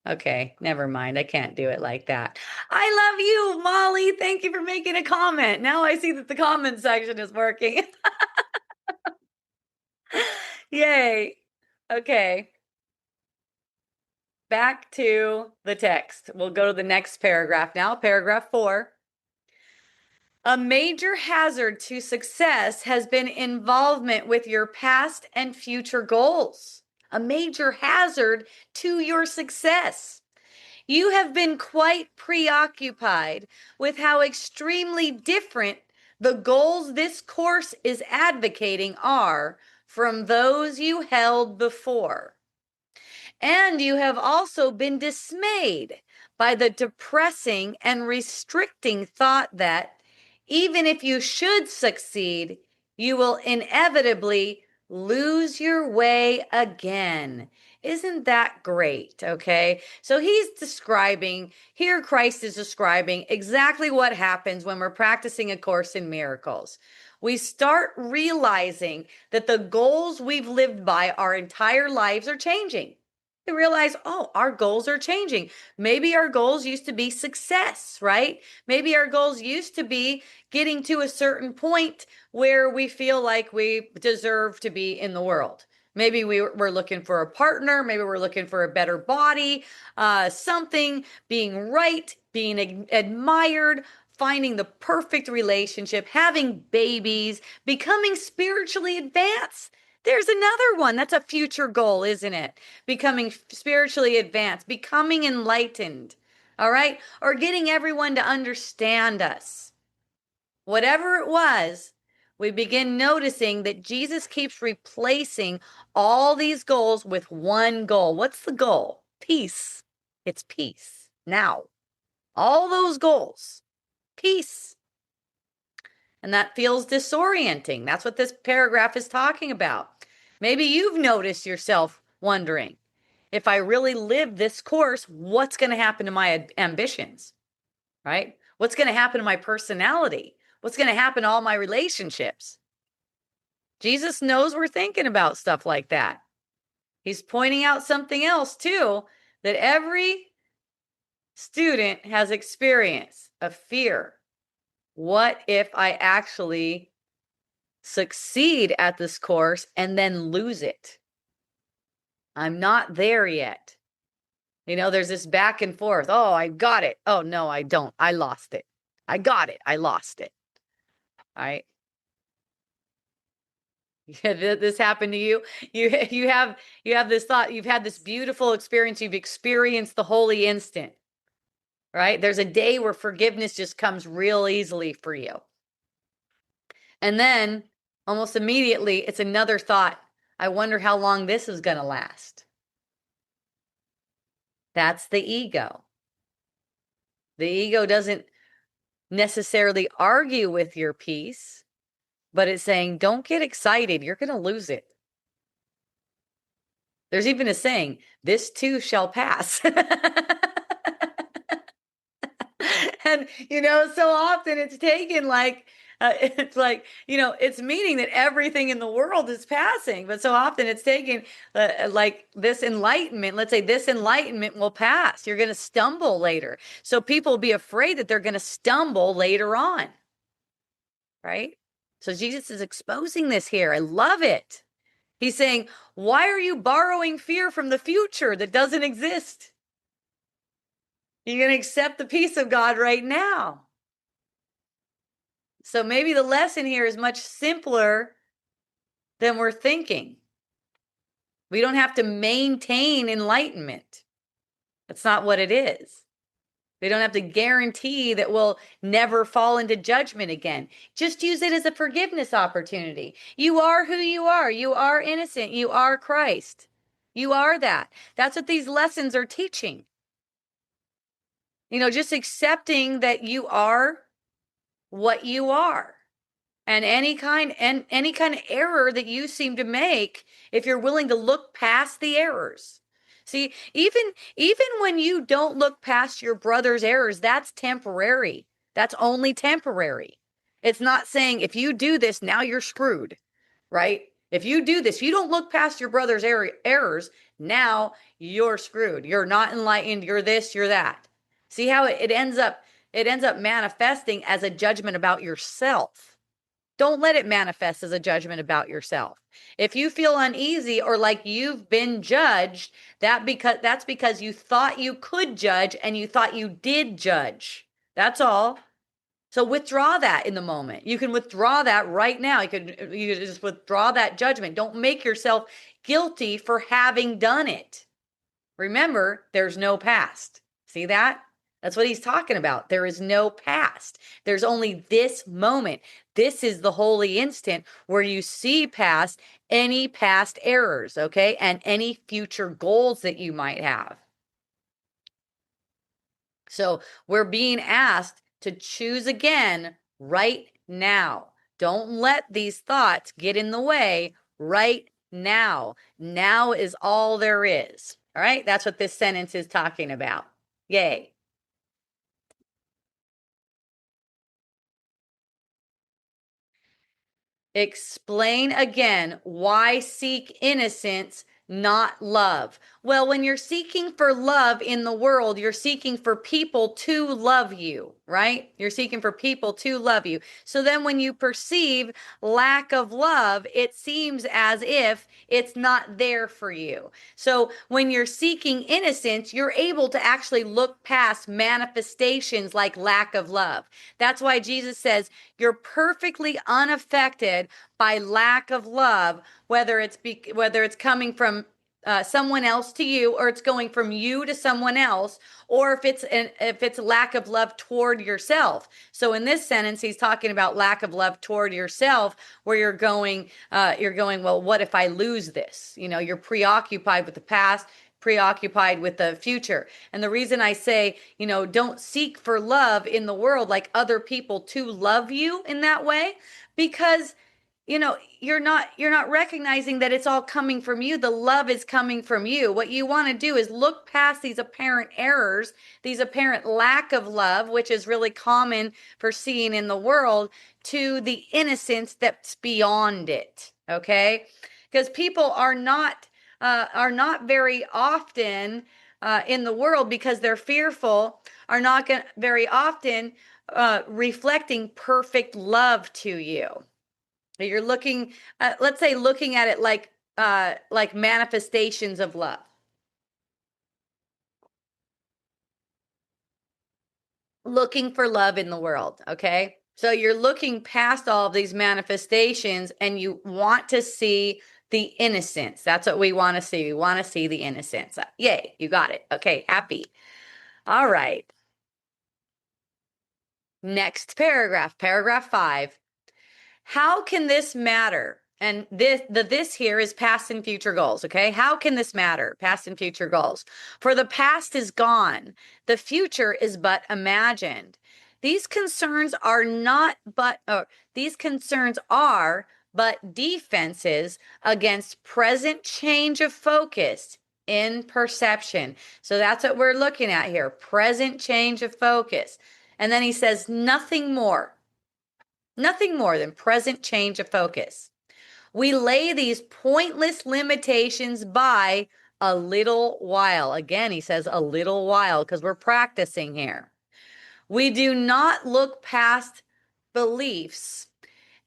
Okay, never mind. I can't do it like that. I love you, Molly. Thank you for making a comment. Now I see that the comment section is working. Yay. Okay. Back to the text. We'll go to the next paragraph now, paragraph 4. A major hazard to success has been involvement with your past and future goals. A major hazard to your success. You have been quite preoccupied with how extremely different The goals this course is advocating are from those you held before. And you have also been dismayed by the depressing and restricting thought that even if you should succeed, you will inevitably lose your way again. Isn't that great? Okay. So he's describing, here Christ is describing exactly what happens when we're practicing A Course in Miracles. We start realizing that the goals we've lived by our entire lives are changing. We realize, oh, our goals are changing. Maybe our goals used to be success, right? Maybe our goals used to be getting to a certain point where we feel like we deserve to be in the world. Maybe we're looking for a partner. Maybe we're looking for a better body, something, being right, being admired, finding the perfect relationship, having babies, becoming spiritually advanced. There's another one. That's a future goal, isn't it? Becoming spiritually advanced, becoming enlightened, all right? Or getting everyone to understand us. Whatever it was, we begin noticing that Jesus keeps replacing all these goals with one goal. What's the goal? Peace. It's peace. Now, all those goals, peace. And that feels disorienting. That's what this paragraph is talking about. Maybe you've noticed yourself wondering, if I really live this course, what's going to happen to my ambitions, right? What's going to happen to my personality? What's going to happen to all my relationships? Jesus knows we're thinking about stuff like that. He's pointing out something else too, that every student has experienced a fear. What if I actually succeed at this course and then lose it? I'm not there yet. There's this back and forth. Oh, I got it. Oh, no, I don't. I lost it. I got it. I lost it. All right. This happened to you. You have this thought. You've had this beautiful experience. You've experienced the holy instant. Right? There's a day where forgiveness just comes real easily for you. And then almost immediately, it's another thought. I wonder how long this is going to last. That's the ego. The ego doesn't necessarily argue with your peace, but it's saying, don't get excited. You're going to lose it. There's even a saying, this too shall pass. And, so often it's taken like, it's like, it's meaning that everything in the world is passing. But so often it's taken like this enlightenment. Let's say this enlightenment will pass. You're going to stumble later. So people will be afraid that they're going to stumble later on. Right? So Jesus is exposing this here. I love it. He's saying, why are you borrowing fear from the future that doesn't exist? You're going to accept the peace of God right now. So maybe the lesson here is much simpler than we're thinking. We don't have to maintain enlightenment. That's not what it is. We don't have to guarantee that we'll never fall into judgment again. Just use it as a forgiveness opportunity. You are who you are. You are innocent. You are Christ. You are that. That's what these lessons are teaching. Just accepting that you are what you are. And any kind of error that you seem to make, if you're willing to look past the errors. See, even when you don't look past your brother's errors, that's temporary. That's only temporary. It's not saying if you do this, now you're screwed, right? If you do this, you don't look past your brother's errors, now you're screwed. You're not enlightened. You're this, you're that. See how it ends up manifesting as a judgment about yourself. Don't let it manifest as a judgment about yourself. If you feel uneasy or like you've been judged, that's because you thought you could judge and you thought you did judge. That's all. So withdraw that in the moment. You can withdraw that right now. You could just withdraw that judgment. Don't make yourself guilty for having done it. Remember, there's no past. See that? That's what he's talking about. There is no past. There's only this moment. This is the holy instant where you see past any past errors, okay? And any future goals that you might have. So we're being asked to choose again right now. Don't let these thoughts get in the way right now. Now is all there is. All right? That's what this sentence is talking about. Yay. Explain again why seek innocence, not love. Well, when you're seeking for love in the world, you're seeking for people to love you, right? You're seeking for people to love you. So then when you perceive lack of love, it seems as if it's not there for you. So when you're seeking innocence, you're able to actually look past manifestations like lack of love. That's why Jesus says you're perfectly unaffected by lack of love, whether it's coming from someone else to you, or it's going from you to someone else, or if it's lack of love toward yourself. So in this sentence, he's talking about lack of love toward yourself, where you're going, well, what if I lose this? You're preoccupied with the past, preoccupied with the future. And the reason I say, don't seek for love in the world, like other people to love you in that way, because you're not recognizing that it's all coming from you. The love is coming from you. What you want to do is look past these apparent errors, these apparent lack of love, which is really common for seeing in the world, to the innocence that's beyond it. Okay? Because people are not very often in the world, because they're fearful, are not very often reflecting perfect love to you. You're looking, let's say, looking at it like manifestations of love. Looking for love in the world, okay? So you're looking past all of these manifestations and you want to see the innocence. That's what we want to see. We want to see the innocence. Yay, you got it. Okay, happy. All right. Next paragraph, paragraph 5. How can this matter? And this here is past and future goals, okay? How can this matter? Past and future goals. For the past is gone. The future is but imagined. These concerns are but defenses against present change of focus in perception. So that's what we're looking at here. Present change of focus. And then he says nothing more. Nothing more than present change of focus. We lay these pointless limitations by a little while. Again, he says a little while because we're practicing here. We do not look past beliefs,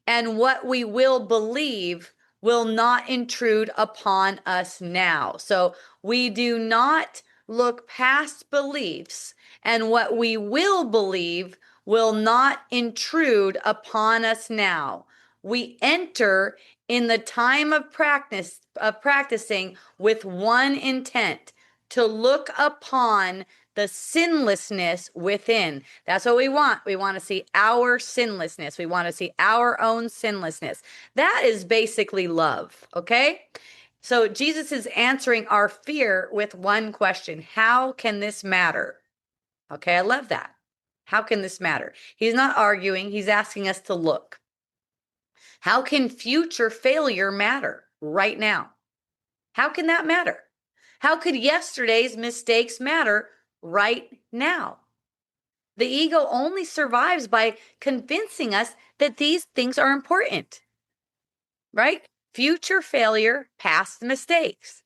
and what we will believe will not intrude upon us now. So we do not look past beliefs, and what we will believe will not intrude upon us now. We enter in the time of practicing with one intent: to look upon the sinlessness within. That's what we want. We want to see our sinlessness. We want to see our own sinlessness. That is basically love, okay? So Jesus is answering our fear with one question: how can this matter? Okay, I love that. How can this matter? He's not arguing. He's asking us to look. How can future failure matter right now? How can that matter? How could yesterday's mistakes matter right now? The ego only survives by convincing us that these things are important, right? Future failure, past mistakes.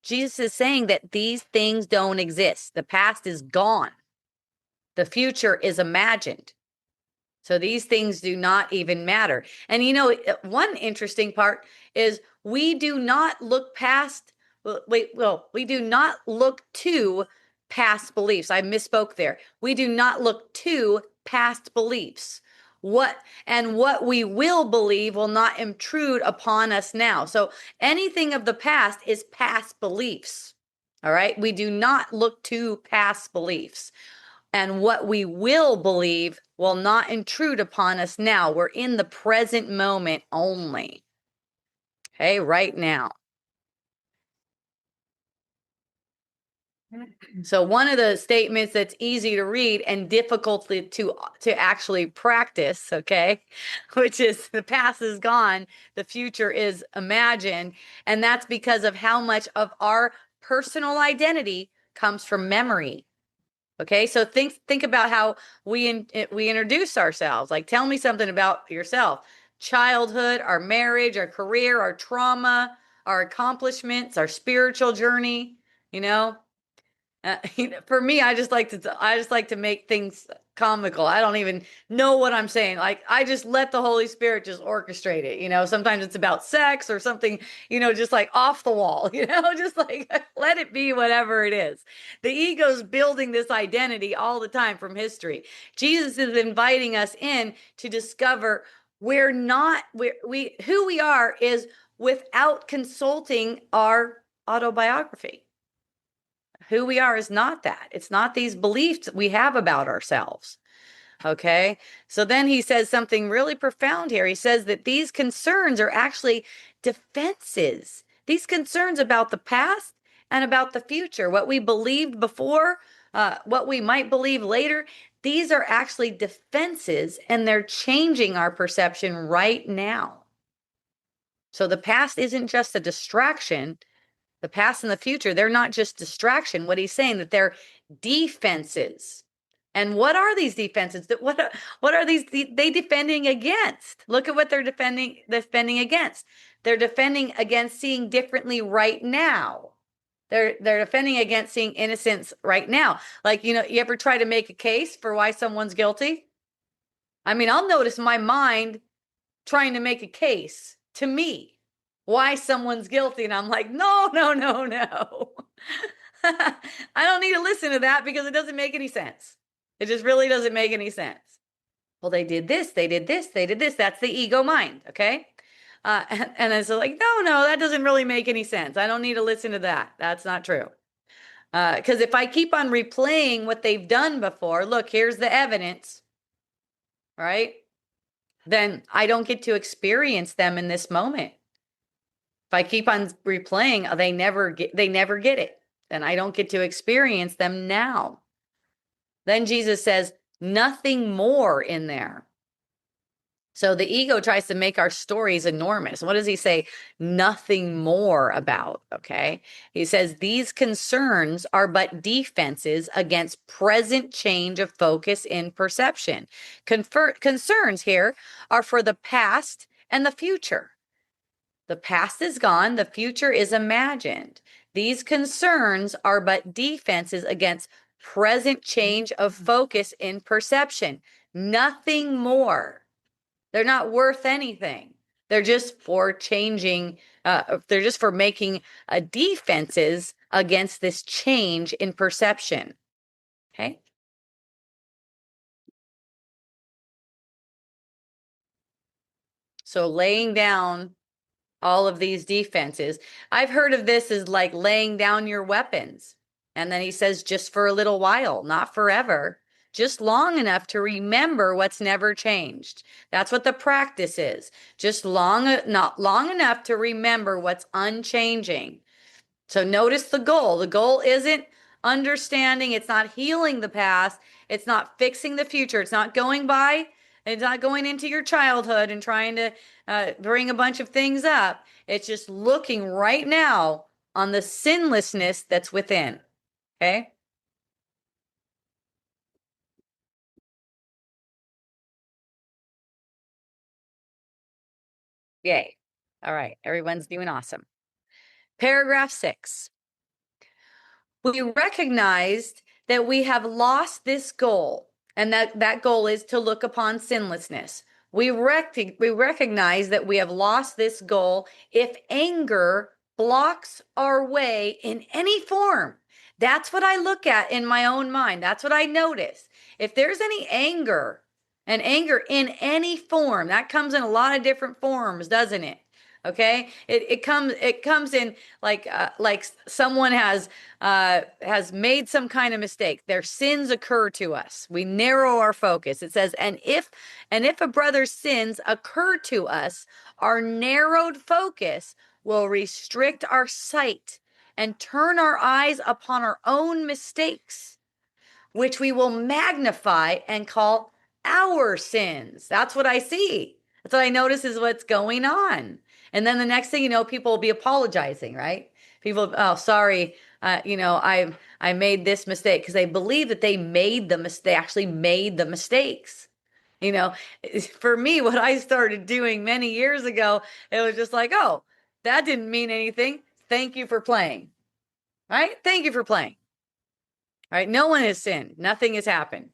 Jesus is saying that these things don't exist. The past is gone. The future is imagined. So these things do not even matter. And one interesting part is we do not look past, we do not look to past beliefs. I misspoke there. We do not look to past beliefs. What we will believe will not intrude upon us now. So anything of the past is past beliefs. All right. We do not look to past beliefs. And what we will believe will not intrude upon us now. We're in the present moment only. Okay, right now. So one of the statements that's easy to read and difficult to actually practice, okay, which is the past is gone, the future is imagined, and that's because of how much of our personal identity comes from memory. Okay, so think about how we introduce ourselves. Like, tell me something about yourself. Childhood, our marriage, our career, our trauma, our accomplishments, our spiritual journey, you know, for me, I just like to make things comical. I don't even know what I'm saying. Like, I just let the Holy Spirit just orchestrate it. Sometimes it's about sex or something, just like off the wall, just like let it be whatever it is. The ego's building this identity all the time from history. Jesus is inviting us in to discover we're not who we are is without consulting our autobiography. Who we are is not that. It's not these beliefs we have about ourselves. Okay. So then he says something really profound here. He says that these concerns are actually defenses. These concerns about the past and about the future, what we believed before, what we might believe later, these are actually defenses, and they're changing our perception right now. So the past isn't just a distraction. The past and the future, they're not just distraction. What he's saying, that they're defenses. And what are these defenses? What are these they defending against? Look at what they're defending against. They're defending against seeing differently right now. They're defending against seeing innocence right now. Like, you ever try to make a case for why someone's guilty? I mean, I'll notice my mind trying to make a case to me why someone's guilty. And I'm like, no, no, no, no. I don't need to listen to that because it doesn't make any sense. It just really doesn't make any sense. Well, they did this, they did this, they did this. That's the ego mind. Okay. And it's like, no, that doesn't really make any sense. I don't need to listen to that. That's not true. Because if I keep on replaying what they've done before, look, here's the evidence, right? Then I don't get to experience them in this moment. If I keep on replaying, they never get it. Then I don't get to experience them now. Then Jesus says, nothing more in there. So the ego tries to make our stories enormous. What does he say? Nothing more about, okay? He says these concerns are but defenses against present change of focus in perception. Concerns here are for the past and the future. The past is gone, the future is imagined. These concerns are but defenses against present change of focus in perception. Nothing more. They're not worth anything. They're just for changing, they're just for making defenses against this change in perception. Okay. So laying down all of these defenses. I've heard of this as like laying down your weapons. And then he says, just for a little while, not forever, just long enough to remember what's never changed. That's what the practice is. Just not long enough to remember what's unchanging. So notice the goal. The goal isn't understanding. It's not healing the past. It's not fixing the future. It's not going by. It's not going into your childhood and trying to bring a bunch of things up. It's just looking right now on the sinlessness that's within. Okay. Yay. All right. Everyone's doing awesome. Paragraph 6. We recognized that we have lost this goal, and that goal is to look upon sinlessness. We recognize that we have lost this goal if anger blocks our way in any form. That's what I look at in my own mind. That's what I notice. If there's any anger, and anger in any form, that comes in a lot of different forms, doesn't it? Okay, it comes in like someone has made some kind of mistake. Their sins occur to us. We narrow our focus. It says, and if a brother's sins occur to us, our narrowed focus will restrict our sight and turn our eyes upon our own mistakes, which we will magnify and call our sins. That's what I see. That's what I notice is what's going on. And then the next thing you know, people will be apologizing, right? People, oh, sorry, I made this mistake, because they believe that they made the mistake. They actually made the mistakes. You know, for me, what I started doing many years ago, it was just like, oh, that didn't mean anything. Thank you for playing. Right? Thank you for playing. All right, no one has sinned. Nothing has happened.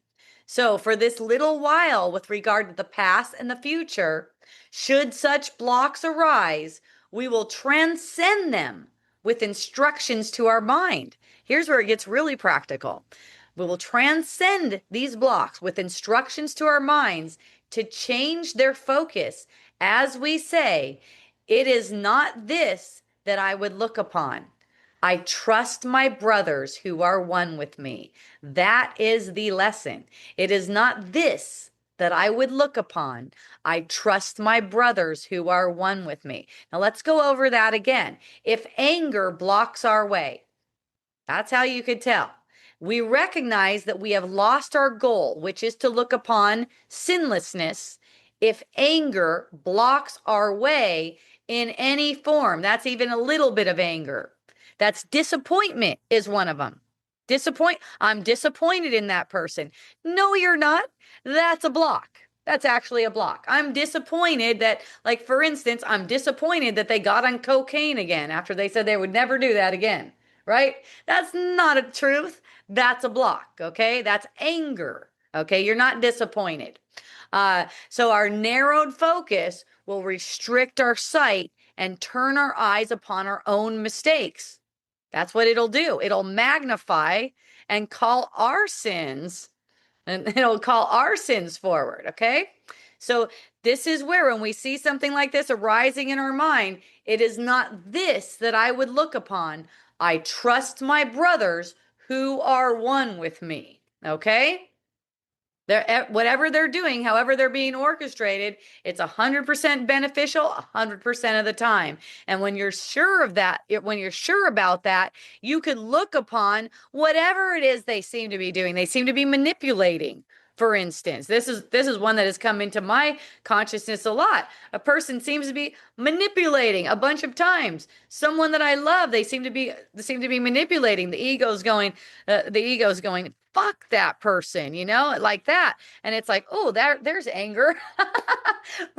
So, for this little while, with regard to the past and the future, should such blocks arise, we will transcend them with instructions to our mind. Here's where it gets really practical. We will transcend these blocks with instructions to our minds to change their focus as we say, it is not this that I would look upon. I trust my brothers who are one with me. That is the lesson. It is not this that I would look upon. I trust my brothers who are one with me. Now let's go over that again. If anger blocks our way, that's how you could tell. We recognize that we have lost our goal, which is to look upon sinlessness. If anger blocks our way in any form, that's even a little bit of anger. That's disappointment is one of them. I'm disappointed in that person. No, you're not. That's a block. That's actually a block. I'm disappointed that, like, for instance, I'm disappointed that they got on cocaine again after they said they would never do that again, right? That's not a truth. That's a block, okay? That's anger, okay? You're not disappointed. So our narrowed focus will restrict our sight and turn our eyes upon our own mistakes. That's what it'll do. It'll magnify and call our sins, and it'll call our sins forward. Okay. So this is where, when we see something like this arising in our mind, it is not this that I would look upon. I trust my brothers who are one with me. Okay. Whatever they're doing, however they're being orchestrated, it's 100% beneficial 100% of the time. And when you're sure of that, when you're sure about that, you could look upon whatever it is they seem to be doing. They seem to be manipulating. For instance, this is one that has come into my consciousness a lot. A person seems to be manipulating a bunch of times. Someone that I love, they seem to be manipulating. The ego's going, fuck that person, like that. And it's like, oh, there's anger,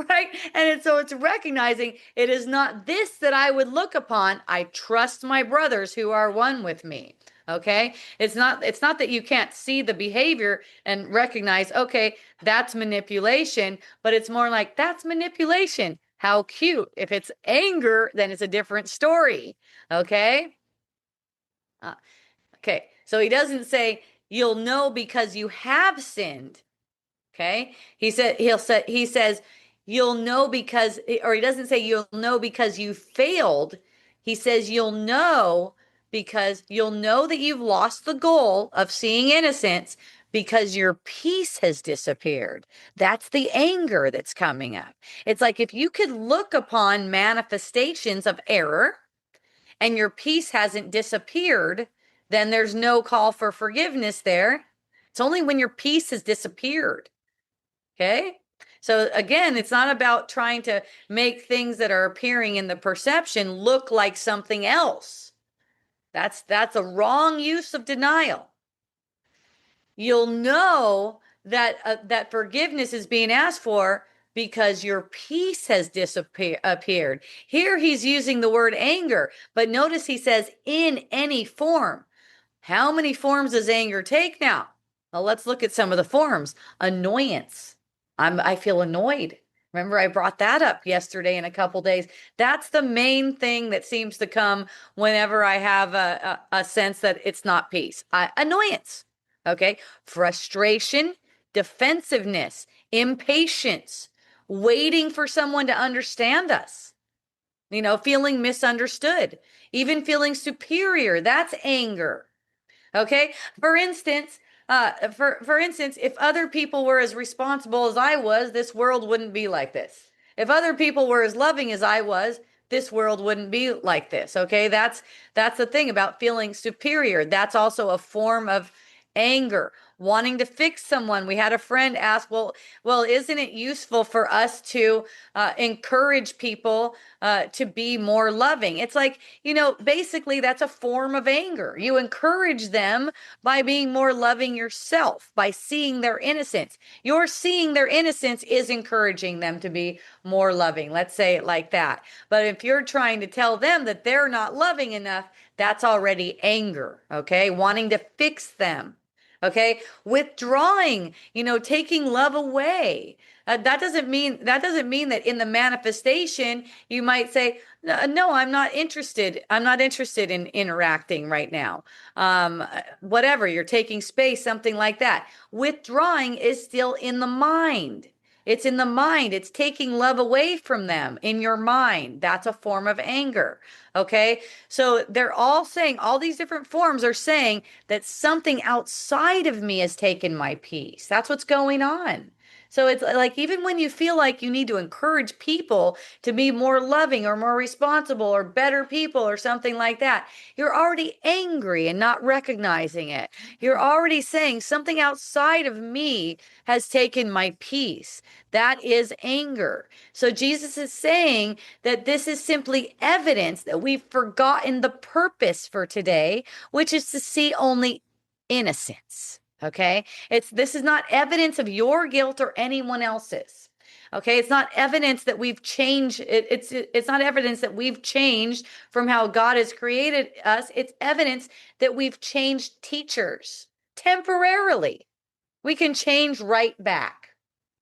right? And so it's recognizing it is not this that I would look upon. I trust my brothers who are one with me. Okay. It's not that you can't see the behavior and recognize, okay, that's manipulation, but it's more like, that's manipulation. How cute. If it's anger, then it's a different story. Okay. Okay. So he doesn't say you'll know because you have sinned. Okay. He says you'll know because, or he doesn't say you'll know because you failed. He says you'll know because you'll know that you've lost the goal of seeing innocence because your peace has disappeared. That's the anger that's coming up. It's like, if you could look upon manifestations of error and your peace hasn't disappeared, then there's no call for forgiveness there. It's only when your peace has disappeared. Okay. So again, it's not about trying to make things that are appearing in the perception look like something else. That's a wrong use of denial. You'll know that forgiveness is being asked for because your peace has disappeared. Here he's using the word anger, but notice he says in any form. How many forms does anger take now? Well, let's look at some of the forms. Annoyance. I feel annoyed. Remember, I brought that up yesterday in a couple days. That's the main thing that seems to come whenever I have a sense that it's not peace. Annoyance. Okay. Frustration, defensiveness, impatience, waiting for someone to understand us. feeling misunderstood, even feeling superior. That's anger. Okay. For instance, if other people were as responsible as I was, this world wouldn't be like this. If other people were as loving as I was, this world wouldn't be like this. Okay. That's the thing about feeling superior. That's also a form of anger, wanting to fix someone. We had a friend ask, well, isn't it useful for us to encourage people to be more loving? It's like, basically that's a form of anger. You encourage them by being more loving yourself, by seeing their innocence. Your seeing their innocence is encouraging them to be more loving. Let's say it like that. But if you're trying to tell them that they're not loving enough, that's already anger, okay? Wanting to fix them. Okay, withdrawing, taking love away. That doesn't mean that in the manifestation you might say, no, I'm not interested. I'm not interested in interacting right now. Whatever, you're taking space, something like that. Withdrawing is still in the mind. It's in the mind. It's taking love away from them in your mind. That's a form of anger. Okay. So they're all saying, all these different forms are saying that something outside of me has taken my peace. That's what's going on. So it's like, even when you feel like you need to encourage people to be more loving or more responsible or better people or something like that, you're already angry and not recognizing it. You're already saying something outside of me has taken my peace. That is anger. So Jesus is saying that this is simply evidence that we've forgotten the purpose for today, which is to see only innocence. Okay. This is not evidence of your guilt or anyone else's. Okay. It's not evidence that we've changed. It's not evidence that we've changed from how God has created us. It's evidence that we've changed teachers temporarily. We can change right back.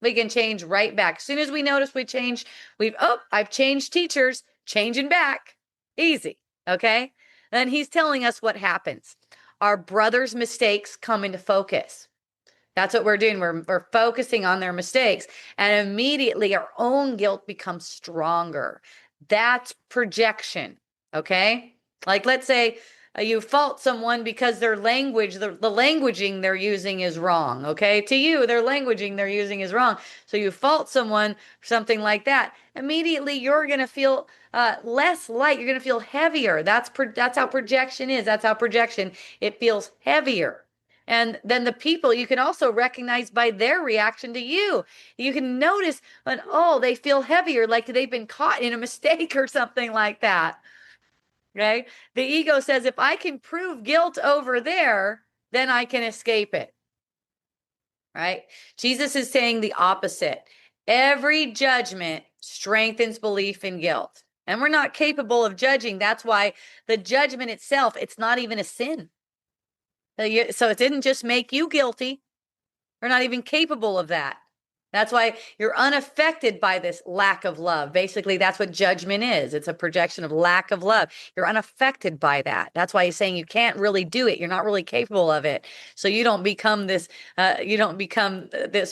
We can change right back. As soon as we notice I've changed teachers, changing back. Easy. Okay. And he's telling us what happens. Our brother's mistakes come into focus. That's what we're doing. We're focusing on their mistakes, and immediately our own guilt becomes stronger. That's projection. Okay. Like, let's say you fault someone because their language, the languaging they're using is wrong. Okay. To you, their languaging they're using is wrong. So you fault someone for something like that. Immediately you're going to feel less light. You're going to feel heavier. That's how projection is. That's how projection, it feels heavier. And then the people you can also recognize by their reaction to you. You can notice when, they feel heavier, like they've been caught in a mistake or something like that. Okay. The ego says, if I can prove guilt over there, then I can escape it. Right. Jesus is saying the opposite. Every judgment strengthens belief in guilt. And we're not capable of judging. That's why the judgment itself, it's not even a sin. So it didn't just make you guilty. We're not even capable of that. That's why you're unaffected by this lack of love. Basically, that's what judgment is. It's a projection of lack of love. You're unaffected by that. That's why he's saying you can't really do it. You're not really capable of it. So you don't become this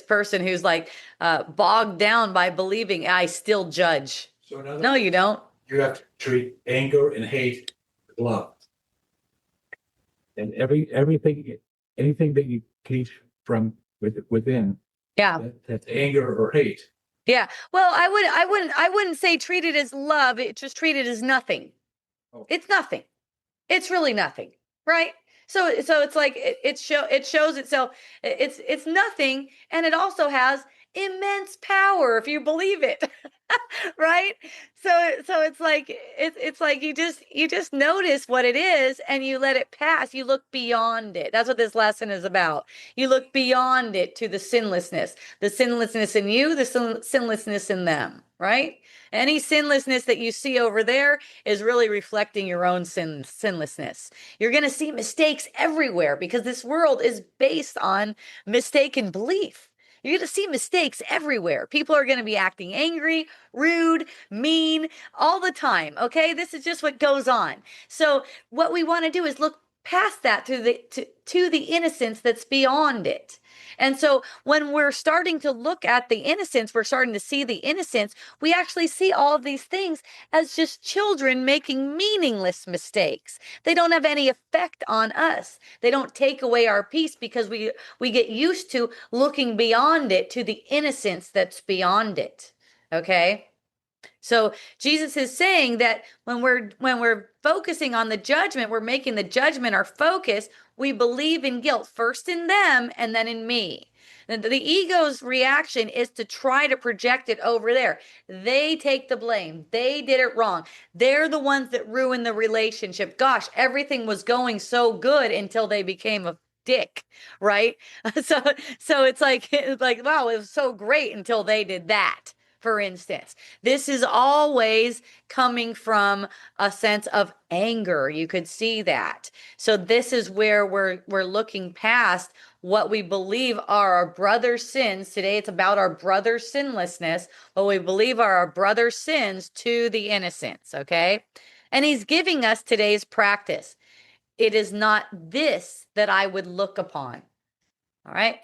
person who's like bogged down by believing I still judge. So no, you don't. You have to treat anger and hate with love. And anything that you teach from within, that's anger or hate. Yeah. Well, I wouldn't say treat it as love. It just treat it as nothing. Oh. It's nothing. It's really nothing, right? So it's like it shows itself. It's nothing, and it also has immense power if you believe it. Right? So it's like you just notice what it is and you let it pass. You look beyond it. That's what this lesson is about. You look beyond it to the sinlessness in you, the sinlessness in them, right? Any sinlessness that you see over there is really reflecting your own sinlessness. You're going to see mistakes everywhere because this world is based on mistaken belief. You're going to see mistakes everywhere. People are going to be acting angry, rude, mean all the time. Okay. This is just what goes on. So what we want to do is look past that to the innocence that's beyond it. And so when we're starting to look at the innocence, we're starting to see the innocence, we actually see all of these things as just children making meaningless mistakes. They don't have any effect on us. They don't take away our peace because we get used to looking beyond it to the innocence that's beyond it. Okay? So Jesus is saying that when we're focusing on the judgment, we're making the judgment our focus. We believe in guilt, first in them and then in me. And the ego's reaction is to try to project it over there. They take the blame. They did it wrong. They're the ones that ruined the relationship. Gosh, everything was going so good until they became a dick, right? So it's like wow, it was so great until they did that. For instance, this is always coming from a sense of anger. You could see that. So this is where we're looking past what we believe are our brother's sins. Today it's about our brother's sinlessness, what we believe are our brother's sins to the innocence, okay? And he's giving us today's practice. It is not this that I would look upon. All right?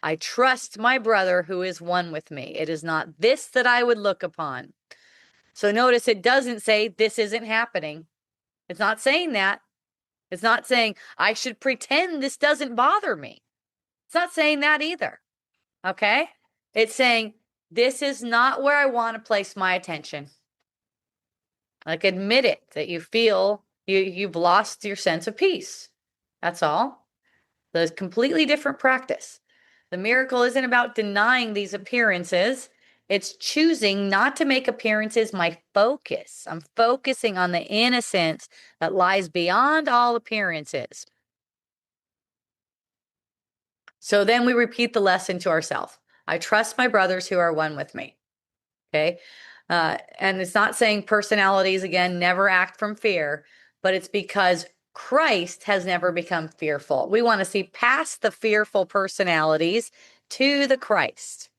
I trust my brother who is one with me. It is not this that I would look upon. So notice it doesn't say this isn't happening. It's not saying that. It's not saying I should pretend this doesn't bother me. It's not saying that either. Okay? It's saying this is not where I want to place my attention. Like admit it that you feel you've lost your sense of peace. That's all. There's completely different practice. The miracle isn't about denying these appearances. It's choosing not to make appearances my focus. I'm focusing on the innocence that lies beyond all appearances. So then we repeat the lesson to ourselves. I trust my brothers who are one with me. Okay. And it's not saying personalities, again, never act from fear, but it's because Christ has never become fearful. We want to see past the fearful personalities to the Christ.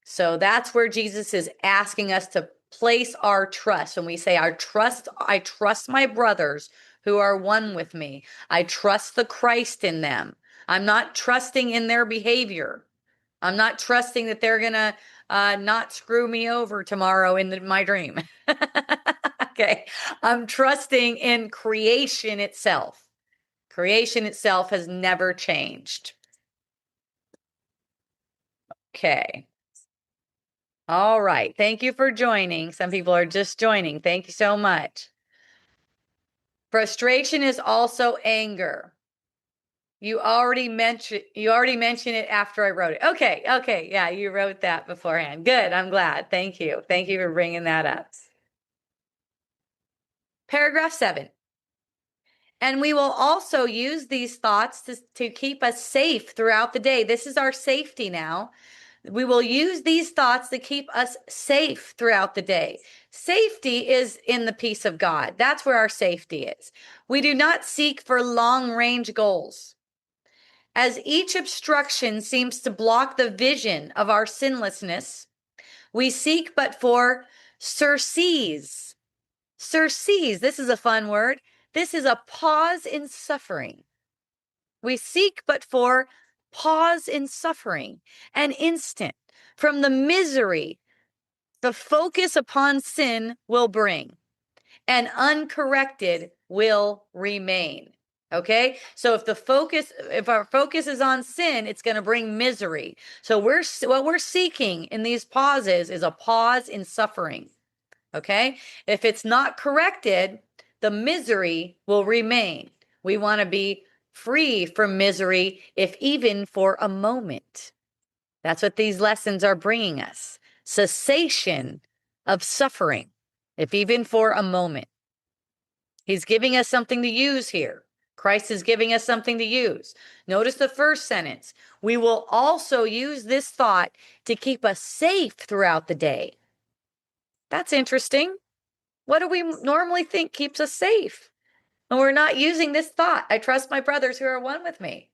So that's where Jesus is asking us to place our trust. When we say, I trust my brothers who are one with me. I trust the Christ in them. I'm not trusting in their behavior. I'm not trusting that they're going to not screw me over tomorrow in my dream. Okay. I'm trusting in creation itself. Creation itself has never changed. Okay. All right. Thank you for joining. Some people are just joining. Thank you so much. Frustration is also anger. You already mentioned it after I wrote it. Okay. Yeah, you wrote that beforehand. Good. I'm glad. Thank you. Thank you for bringing that up. Paragraph 7. And we will also use these thoughts to keep us safe throughout the day. This is our safety now. We will use these thoughts to keep us safe throughout the day. Safety is in the peace of God. That's where our safety is. We do not seek for long-range goals. As each obstruction seems to block the vision of our sinlessness, we seek but for surcease. Surcease, this is a fun word. This is a pause in suffering. We seek but for pause in suffering, an instant from the misery the focus upon sin will bring, and uncorrected will remain. Okay, so if our focus is on sin, it's going to bring misery. So what we're seeking in these pauses is a pause in suffering. Okay, if it's not corrected, the misery will remain. We want to be free from misery, if even for a moment. That's what these lessons are bringing us. Cessation of suffering, if even for a moment. He's giving us something to use here. Christ is giving us something to use. Notice the first sentence. We will also use this thought to keep us safe throughout the day. That's interesting. What do we normally think keeps us safe? And we're not using this thought. I trust my brothers who are one with me.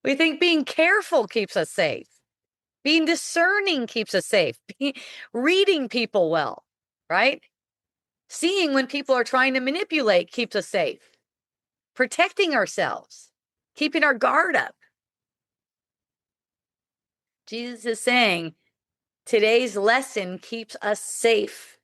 We think being careful keeps us safe. Being discerning keeps us safe. Reading people well, right? Seeing when people are trying to manipulate keeps us safe. Protecting ourselves, keeping our guard up. Jesus is saying today's lesson keeps us safe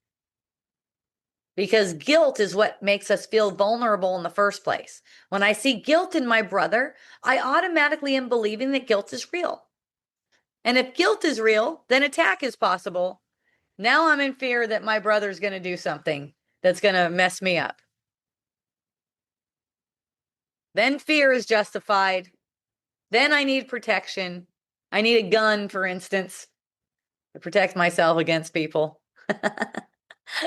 because guilt is what makes us feel vulnerable in the first place. When I see guilt in my brother, I automatically am believing that guilt is real. And if guilt is real, then attack is possible. Now I'm in fear that my brother's going to do something that's going to mess me up. Then fear is justified. Then I need protection. I need a gun, for instance, to protect myself against people.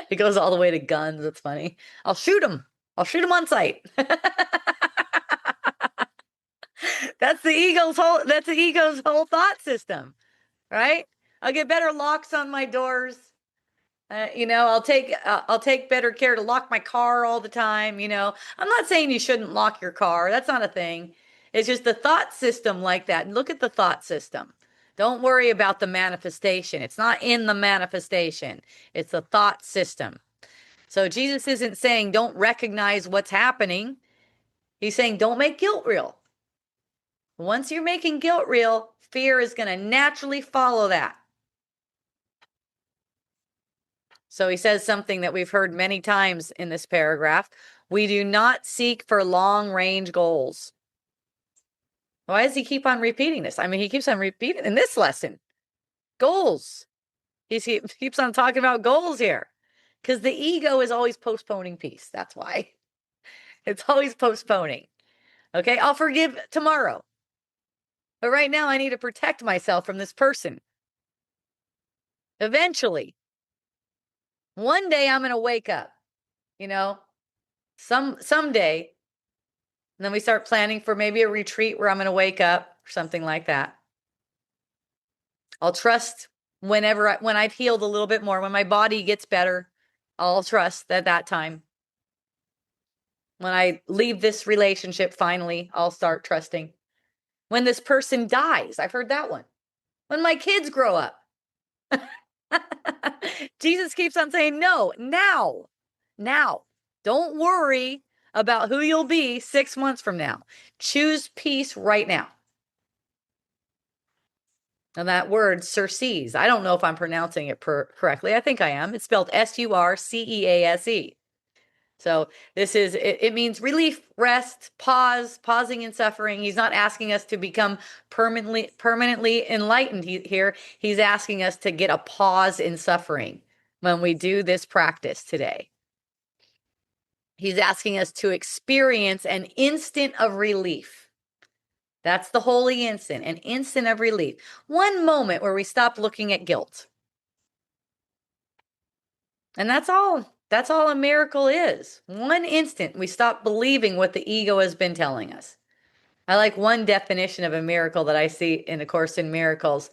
It goes all the way to guns. It's funny. I'll shoot them. I'll shoot them on sight. That's the ego's whole thought system, right? I'll get better locks on my doors. I'll take better care to lock my car all the time. I'm not saying you shouldn't lock your car. That's not a thing. It's just the thought system like that. Look at the thought system. Don't worry about the manifestation. It's not in the manifestation. It's the thought system. So Jesus isn't saying don't recognize what's happening. He's saying don't make guilt real. Once you're making guilt real, fear is going to naturally follow that. So he says something that we've heard many times in this paragraph. We do not seek for long-range goals. Why does he keep on repeating this? I mean, he keeps on repeating in this lesson. Goals. He keeps on talking about goals here. Because the ego is always postponing peace. That's why. It's always postponing. Okay, I'll forgive tomorrow. But right now I need to protect myself from this person. Eventually, one day I'm going to wake up, someday. And then we start planning for maybe a retreat where I'm going to wake up or something like that. I'll trust when I've healed a little bit more, when my body gets better, I'll trust at that time. When I leave this relationship, finally, I'll start trusting. When this person dies, I've heard that one. When my kids grow up. Jesus keeps on saying, no, now. Don't worry about who you'll be 6 months from now. Choose peace right now. And that word, surcease, I don't know if I'm pronouncing it correctly. I think I am. It's spelled Surcease. So it means relief, rest, pausing in suffering. He's not asking us to become permanently enlightened here. He's asking us to get a pause in suffering when we do this practice today. He's asking us to experience an instant of relief. That's the holy instant, an instant of relief. One moment where we stop looking at guilt. And that's all a miracle is. One instant we stop believing what the ego has been telling us. I like one definition of a miracle that I see in A Course in Miracles,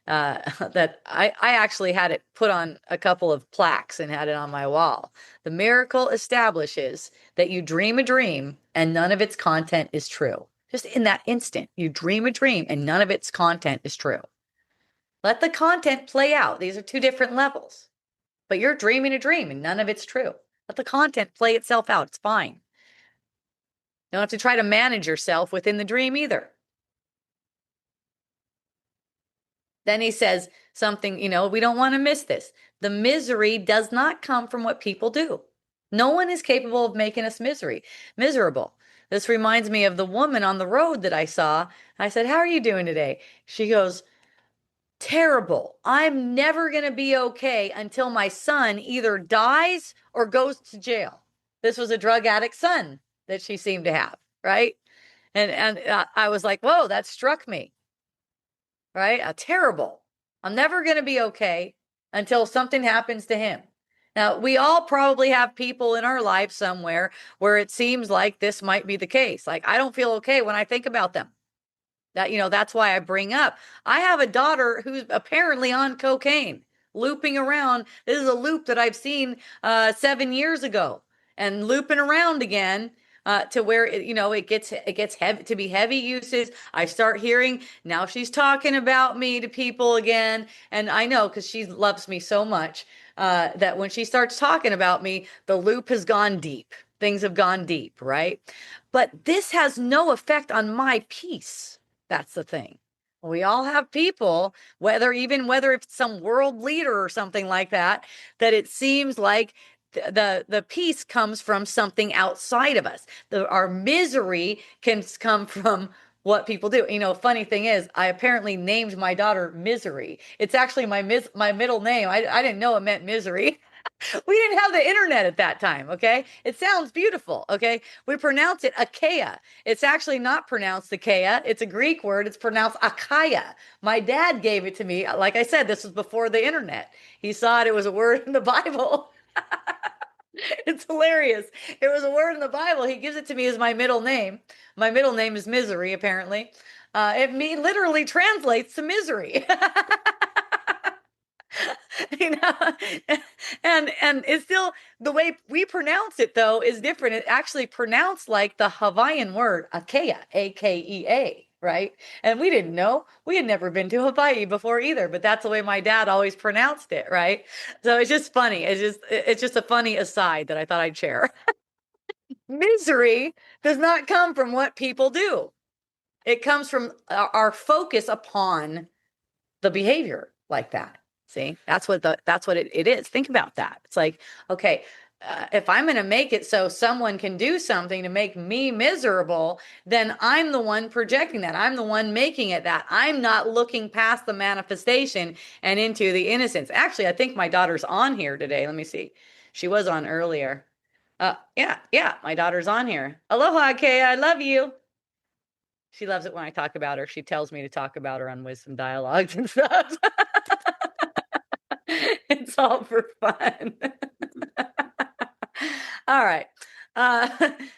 that I actually had it put on a couple of plaques and had it on my wall. The miracle establishes that you dream a dream and none of its content is true. Just in that instant, you dream a dream and none of its content is true. Let the content play out. These are two different levels. But you're dreaming a dream and none of it's true. Let the content play itself out. It's fine. You don't have to try to manage yourself within the dream either. Then he says something, we don't want to miss this. The misery does not come from what people do. No one is capable of making us miserable. This reminds me of the woman on the road that I saw. I said, how are you doing today? She goes, terrible. I'm never going to be okay until my son either dies or goes to jail. This was a drug addict son that she seemed to have, right? And I was like, whoa, that struck me, right? Terrible. I'm never going to be okay until something happens to him. Now, we all probably have people in our life somewhere where it seems like this might be the case. Like, I don't feel okay when I think about them. That's why I bring up, I have a daughter who's apparently on cocaine, looping around. This is a loop that I've seen 7 years ago and looping around again to where it gets heavy to be heavy uses. I start hearing now she's talking about me to people again, and I know because she loves me so much that when she starts talking about me, the loop has gone deep. Things have gone deep, right? But this has no effect on my peace. That's the thing. We all have people, whether it's some world leader or something like that, that it seems like the peace comes from something outside of us. Our misery can come from what people do. Funny thing is, I apparently named my daughter Misery. It's actually my middle name. I didn't know it meant misery. We didn't have the internet at that time, okay? It sounds beautiful, okay? We pronounce it Achaia. It's actually not pronounced Achaia. It's a Greek word. It's pronounced Achaia. My dad gave it to me. Like I said, this was before the internet. He saw it was a word in the Bible. It's hilarious. It was a word in the Bible. He gives it to me as my middle name. My middle name is Misery, apparently. Literally translates to misery. you know and it's still the way we pronounce it though is different. It actually pronounced like the Hawaiian word Akea, Akea, right? And we didn't know. We had never been to Hawaii before either, but that's the way my dad always pronounced it, right? So it's just funny. It's just a funny aside that I thought I'd share. Misery does not come from what people do. It comes from our focus upon the behavior like that. See, that's what it is. Think about that. It's like, okay, if I'm going to make it so someone can do something to make me miserable, then I'm the one projecting that. I'm the one making it that. I'm not looking past the manifestation and into the innocence. Actually, I think my daughter's on here today. Let me see. She was on earlier. Yeah, my daughter's on here. Aloha, Kay. I love you. She loves it when I talk about her. She tells me to talk about her on Wisdom Dialogues and stuff. It's all for fun. All right.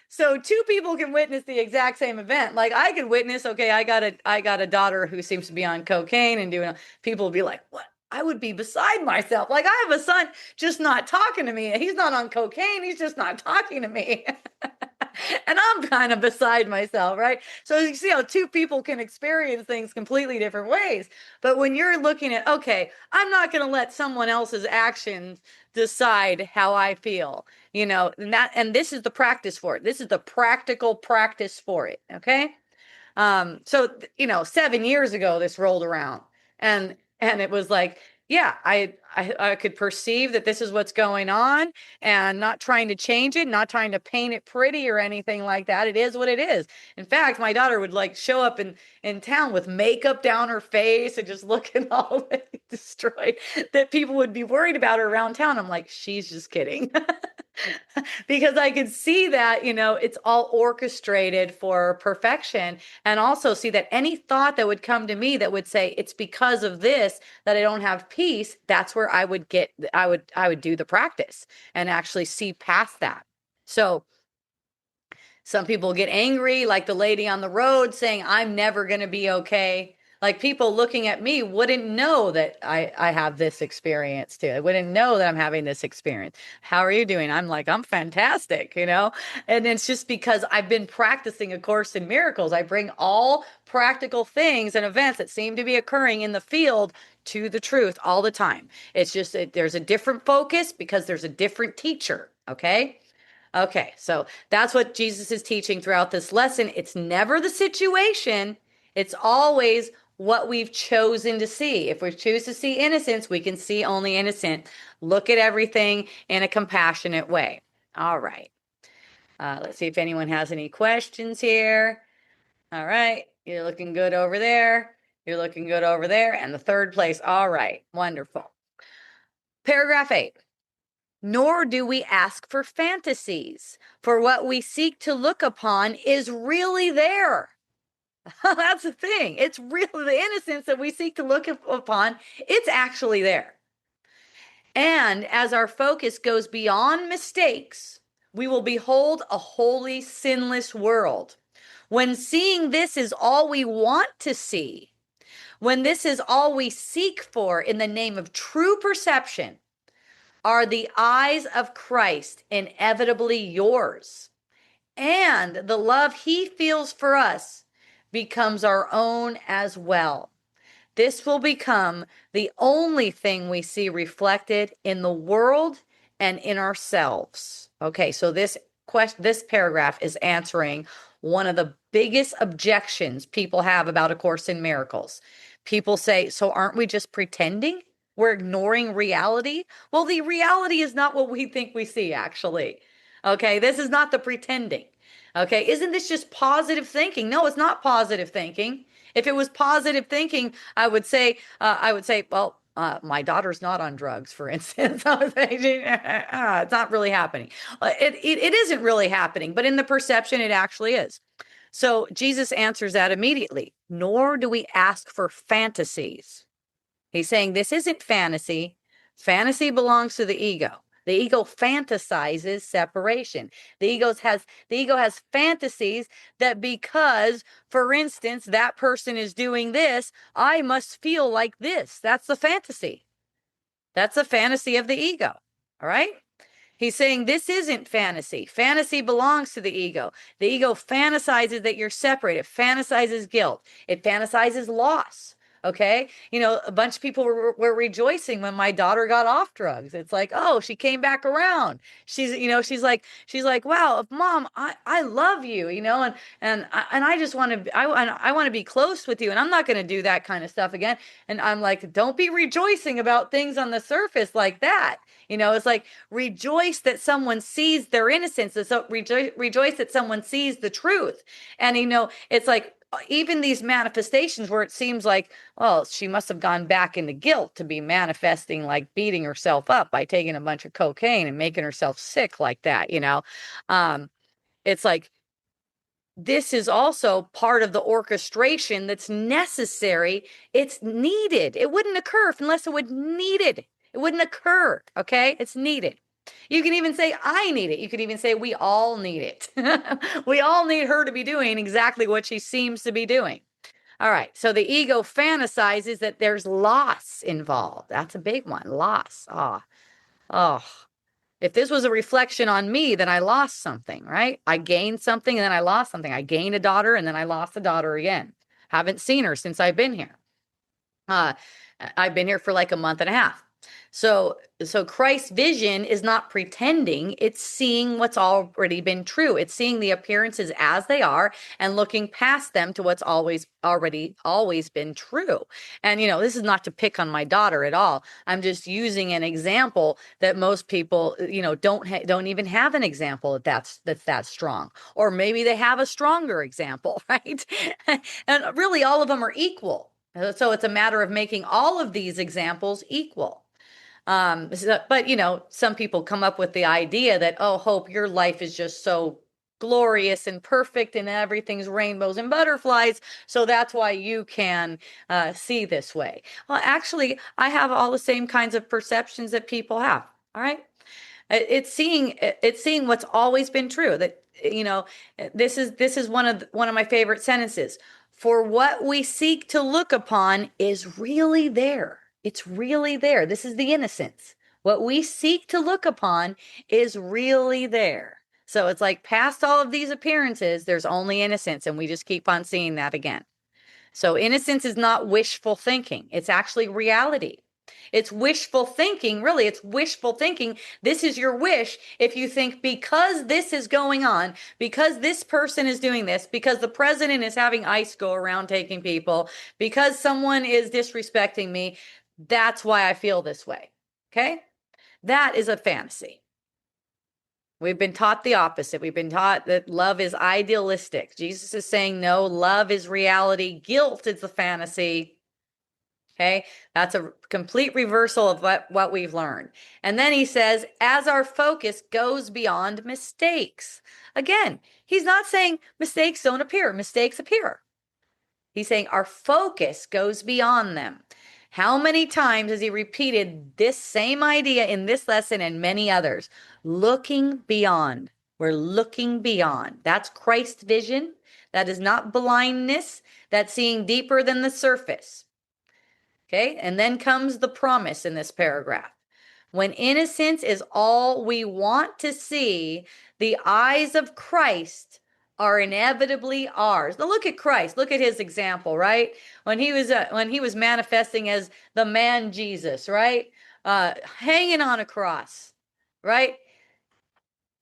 So two people can witness the exact same event. Like I could witness, okay, I got a daughter who seems to be on cocaine and doing, people will be like, what? I would be beside myself. Like I have a son just not talking to me. He's not on cocaine. He's just not talking to me. And I'm kind of beside myself, right? So you see how two people can experience things completely different ways. But when you're looking at, okay, I'm not going to let someone else's actions decide how I feel, and this is the practice for it. This is the practical practice for it. Okay. So 7 years ago, this rolled around and it was like, yeah, I could perceive that this is what's going on and not trying to change it, not trying to paint it pretty or anything like that. It is what it is. In fact, my daughter would like show up in town with makeup down her face and just looking all destroyed that people would be worried about her around town. I'm like, she's just kidding. Because I could see that, it's all orchestrated for perfection, and also see that any thought that would come to me that would say it's because of this that I don't have peace, that's where I would do the practice and actually see past that. So some people get angry, like the lady on the road saying, I'm never going to be okay. Like people looking at me wouldn't know that I have this experience too. I wouldn't know that I'm having this experience. How are you doing? I'm like, I'm fantastic, And it's just because I've been practicing A Course in Miracles. I bring all practical things and events that seem to be occurring in the field to the truth all the time. It's just there's a different focus because there's a different teacher, okay? Okay, so that's what Jesus is teaching throughout this lesson. It's never the situation. It's always what we've chosen to see. If we choose to see innocence, we can see only innocent. Look at everything in a compassionate way. All right. Let's see if anyone has any questions here. All right. You're looking good over there. You're looking good over there. And the third place. All right. Wonderful. Paragraph 8. Nor do we ask for fantasies, for what we seek to look upon is really there. That's the thing. It's really the innocence that we seek to look upon. It's actually there. And as our focus goes beyond mistakes, we will behold a holy, sinless world. When seeing this is all we want to see, when this is all we seek for in the name of true perception, are the eyes of Christ inevitably yours? and the love he feels for us becomes our own as well. This will become the only thing we see reflected in the world and in ourselves. Okay, so this paragraph is answering one of the biggest objections people have about A Course in Miracles. People say, so aren't we just pretending? We're ignoring reality? Well, the reality is not what we think we see, actually. Okay, this is not the pretending. Okay, isn't this just positive thinking? No, it's not positive thinking. If it was positive thinking, I would say, well, my daughter's not on drugs, for instance. I would say, it's not really happening. It isn't really happening, but in the perception, it actually is. So Jesus answers that immediately. Nor do we ask for fantasies. He's saying this isn't fantasy. Fantasy belongs to the ego. The ego fantasizes separation. The ego has fantasies that because, for instance, that person is doing this, I must feel like this. That's the fantasy. That's the fantasy of the ego. All right? He's saying this isn't fantasy. Fantasy belongs to the ego. The ego fantasizes that you're separate. It fantasizes guilt. It fantasizes loss. Okay. A bunch of people were rejoicing when my daughter got off drugs. It's like, oh, she came back around. She's like, wow, mom, I love you, and I just want to, I want to be close with you. And I'm not going to do that kind of stuff again. And I'm like, don't be rejoicing about things on the surface like that. It's like rejoice that someone sees their innocence. So rejoice that someone sees the truth. And, it's like, even these manifestations where it seems like, well, she must have gone back into guilt to be manifesting like beating herself up by taking a bunch of cocaine and making herself sick like that, it's like, this is also part of the orchestration that's necessary. It's needed. It wouldn't occur unless it would needed. It wouldn't occur. Okay. It's needed. You can even say, I need it. You could even say, we all need it. We all need her to be doing exactly what she seems to be doing. All right. So the ego fantasizes that there's loss involved. That's a big one. Loss. Oh. If this was a reflection on me, then I lost something, right? I gained something and then I lost something. I gained a daughter and then I lost a daughter again. Haven't seen her since I've been here. I've been here for like a month and a half. So Christ's vision is not pretending, it's seeing what's already been true. It's seeing the appearances as they are and looking past them to what's always been true. And this is not to pick on my daughter at all. I'm just using an example that most people, don't even have an example that's that strong. Or maybe they have a stronger example, right? And really all of them are equal. So it's a matter of making all of these examples equal. But some people come up with the idea that, oh, Hope, your life is just so glorious and perfect and everything's rainbows and butterflies. So that's why you can see this way. Well, actually, I have all the same kinds of perceptions that people have. All right. It's seeing what's always been true. That this is one of my favorite sentences. For what we seek to look upon is really there. It's really there. This is the innocence. What we seek to look upon is really there. So it's like past all of these appearances, there's only innocence, and we just keep on seeing that again. So innocence is not wishful thinking. It's actually reality. It's wishful thinking. Really, it's wishful thinking. This is your wish if you think because this is going on, because this person is doing this, because the president is having ICE go around taking people, because someone is disrespecting me, that's why I feel this way. Okay? That is a fantasy. We've been taught the opposite. We've been taught that love is idealistic. Jesus is saying, no, love is reality. Guilt is the fantasy. Okay, that's a complete reversal of what we've learned. And then he says, as our focus goes beyond mistakes. Again, he's not saying mistakes don't appear. Mistakes appear. He's saying our focus goes beyond them. How many times has he repeated this same idea in this lesson and many others? Looking beyond. We're looking beyond. That's Christ's vision. That is not blindness. That's seeing deeper than the surface. Okay, and then comes the promise in this paragraph. When innocence is all we want to see, the eyes of Christ are inevitably ours. Now look at Christ. Look at his example, right? When he was manifesting as the man Jesus, right? Hanging on a cross, right?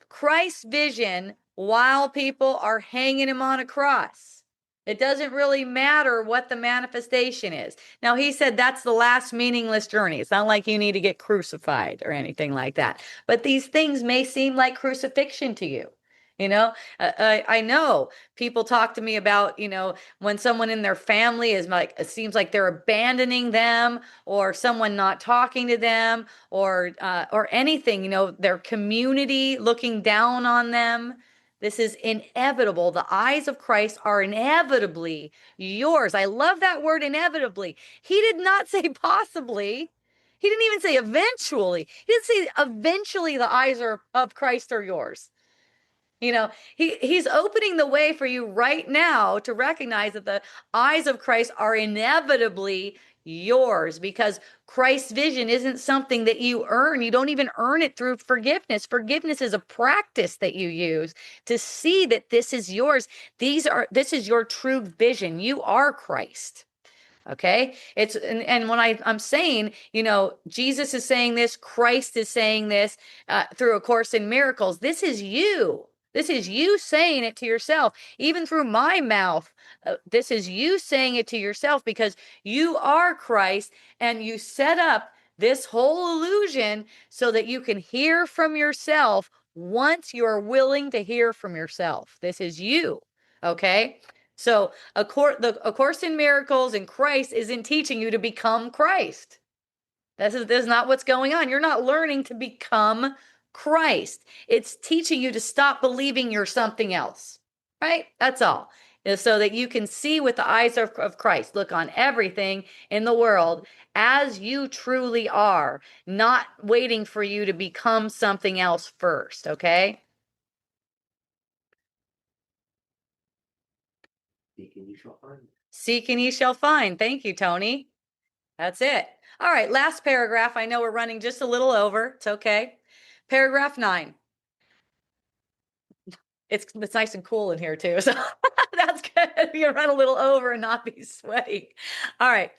Christ's vision while people are hanging him on a cross. It doesn't really matter what the manifestation is. Now, he said that's the last meaningless journey. It's not like you need to get crucified or anything like that. But these things may seem like crucifixion to you. I know people talk to me about, when someone in their family is like, it seems like they're abandoning them, or someone not talking to them, or anything, their community looking down on them. This is inevitable. The eyes of Christ are inevitably yours. I love that word, inevitably. He did not say possibly. He didn't even say eventually. He didn't say eventually the eyes of Christ are yours. He's opening the way for you right now to recognize that the eyes of Christ are inevitably yours, because Christ's vision isn't something that you earn. You don't even earn it through forgiveness. Forgiveness is a practice that you use to see that this is yours. This is your true vision. You are Christ. Okay. And when I'm saying, Jesus is saying this, Christ is saying this through A Course in Miracles. This is you. This is you saying it to yourself, even through my mouth. This is you saying it to yourself, because you are Christ, and you set up this whole illusion so that you can hear from yourself once you are willing to hear from yourself. This is you. Okay. So A Course in Miracles and Christ isn't teaching you to become Christ. This is not what's going on. You're not learning to become Christ. It's teaching you to stop believing you're something else, right? That's all. So that you can see with the eyes of Christ, look on everything in the world as you truly are, not waiting for you to become something else first, okay? Seek and ye shall find. Seek and ye shall find. Thank you, Tony. That's it. All right, last paragraph. I know we're running just a little over. It's okay. Paragraph 9. It's nice and cool in here too. So that's good. You run a little over and not be sweaty. All right.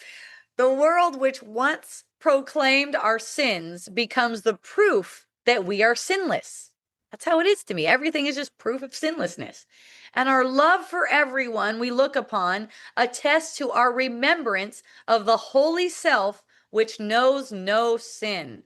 The world which once proclaimed our sins becomes the proof that we are sinless. That's how it is to me. Everything is just proof of sinlessness. And our love for everyone we look upon attests to our remembrance of the holy self which knows no sin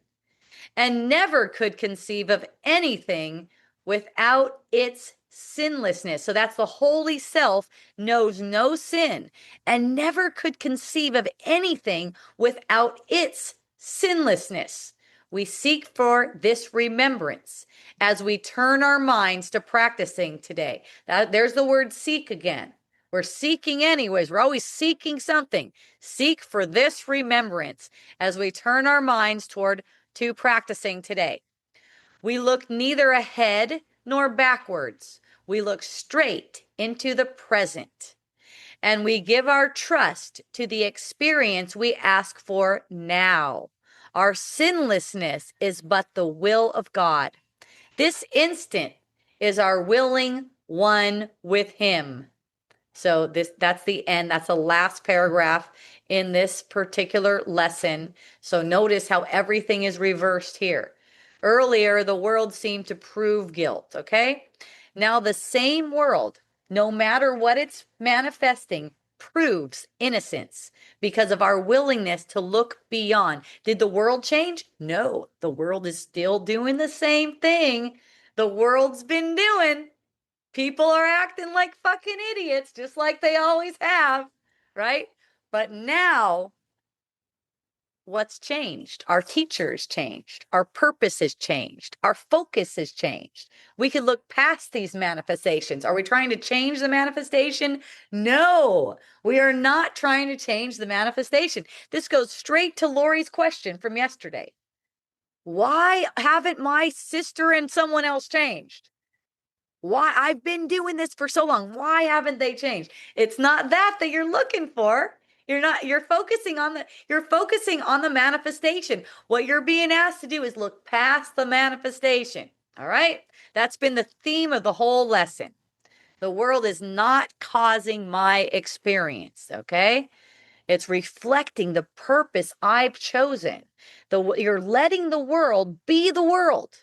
and never could conceive of anything without its sinlessness. So that's the holy self knows no sin and never could conceive of anything without its sinlessness. We seek for this remembrance as we turn our minds to practicing today. There's the word seek again. We're seeking anyways. We're always seeking something. Seek for this remembrance as we turn our minds to practicing today. We look neither ahead nor backwards. We look straight into the present. And we give our trust to the experience we ask for now. Our sinlessness is but the will of God. This instant is our willing one with Him. So that's the end. That's the last paragraph in this particular lesson. So notice how everything is reversed here. Earlier, the world seemed to prove guilt, okay? Now the same world, no matter what it's manifesting, proves innocence because of our willingness to look beyond. Did the world change? No, the world is still doing the same thing the world's been doing. People are acting like fucking idiots, just like they always have, right? But now, what's changed? Our teachers changed. Our purpose has changed. Our focus has changed. We can look past these manifestations. Are we trying to change the manifestation? No, we are not trying to change the manifestation. This goes straight to Lori's question from yesterday. Why haven't my sister and someone else changed? Why? I've been doing this for so long. Why haven't they changed? It's not that you're looking for. You're focusing on the manifestation. What you're being asked to do is look past the manifestation. All right? That's been the theme of the whole lesson. The world is not causing my experience, okay? It's reflecting the purpose I've chosen. You're letting the world be the world.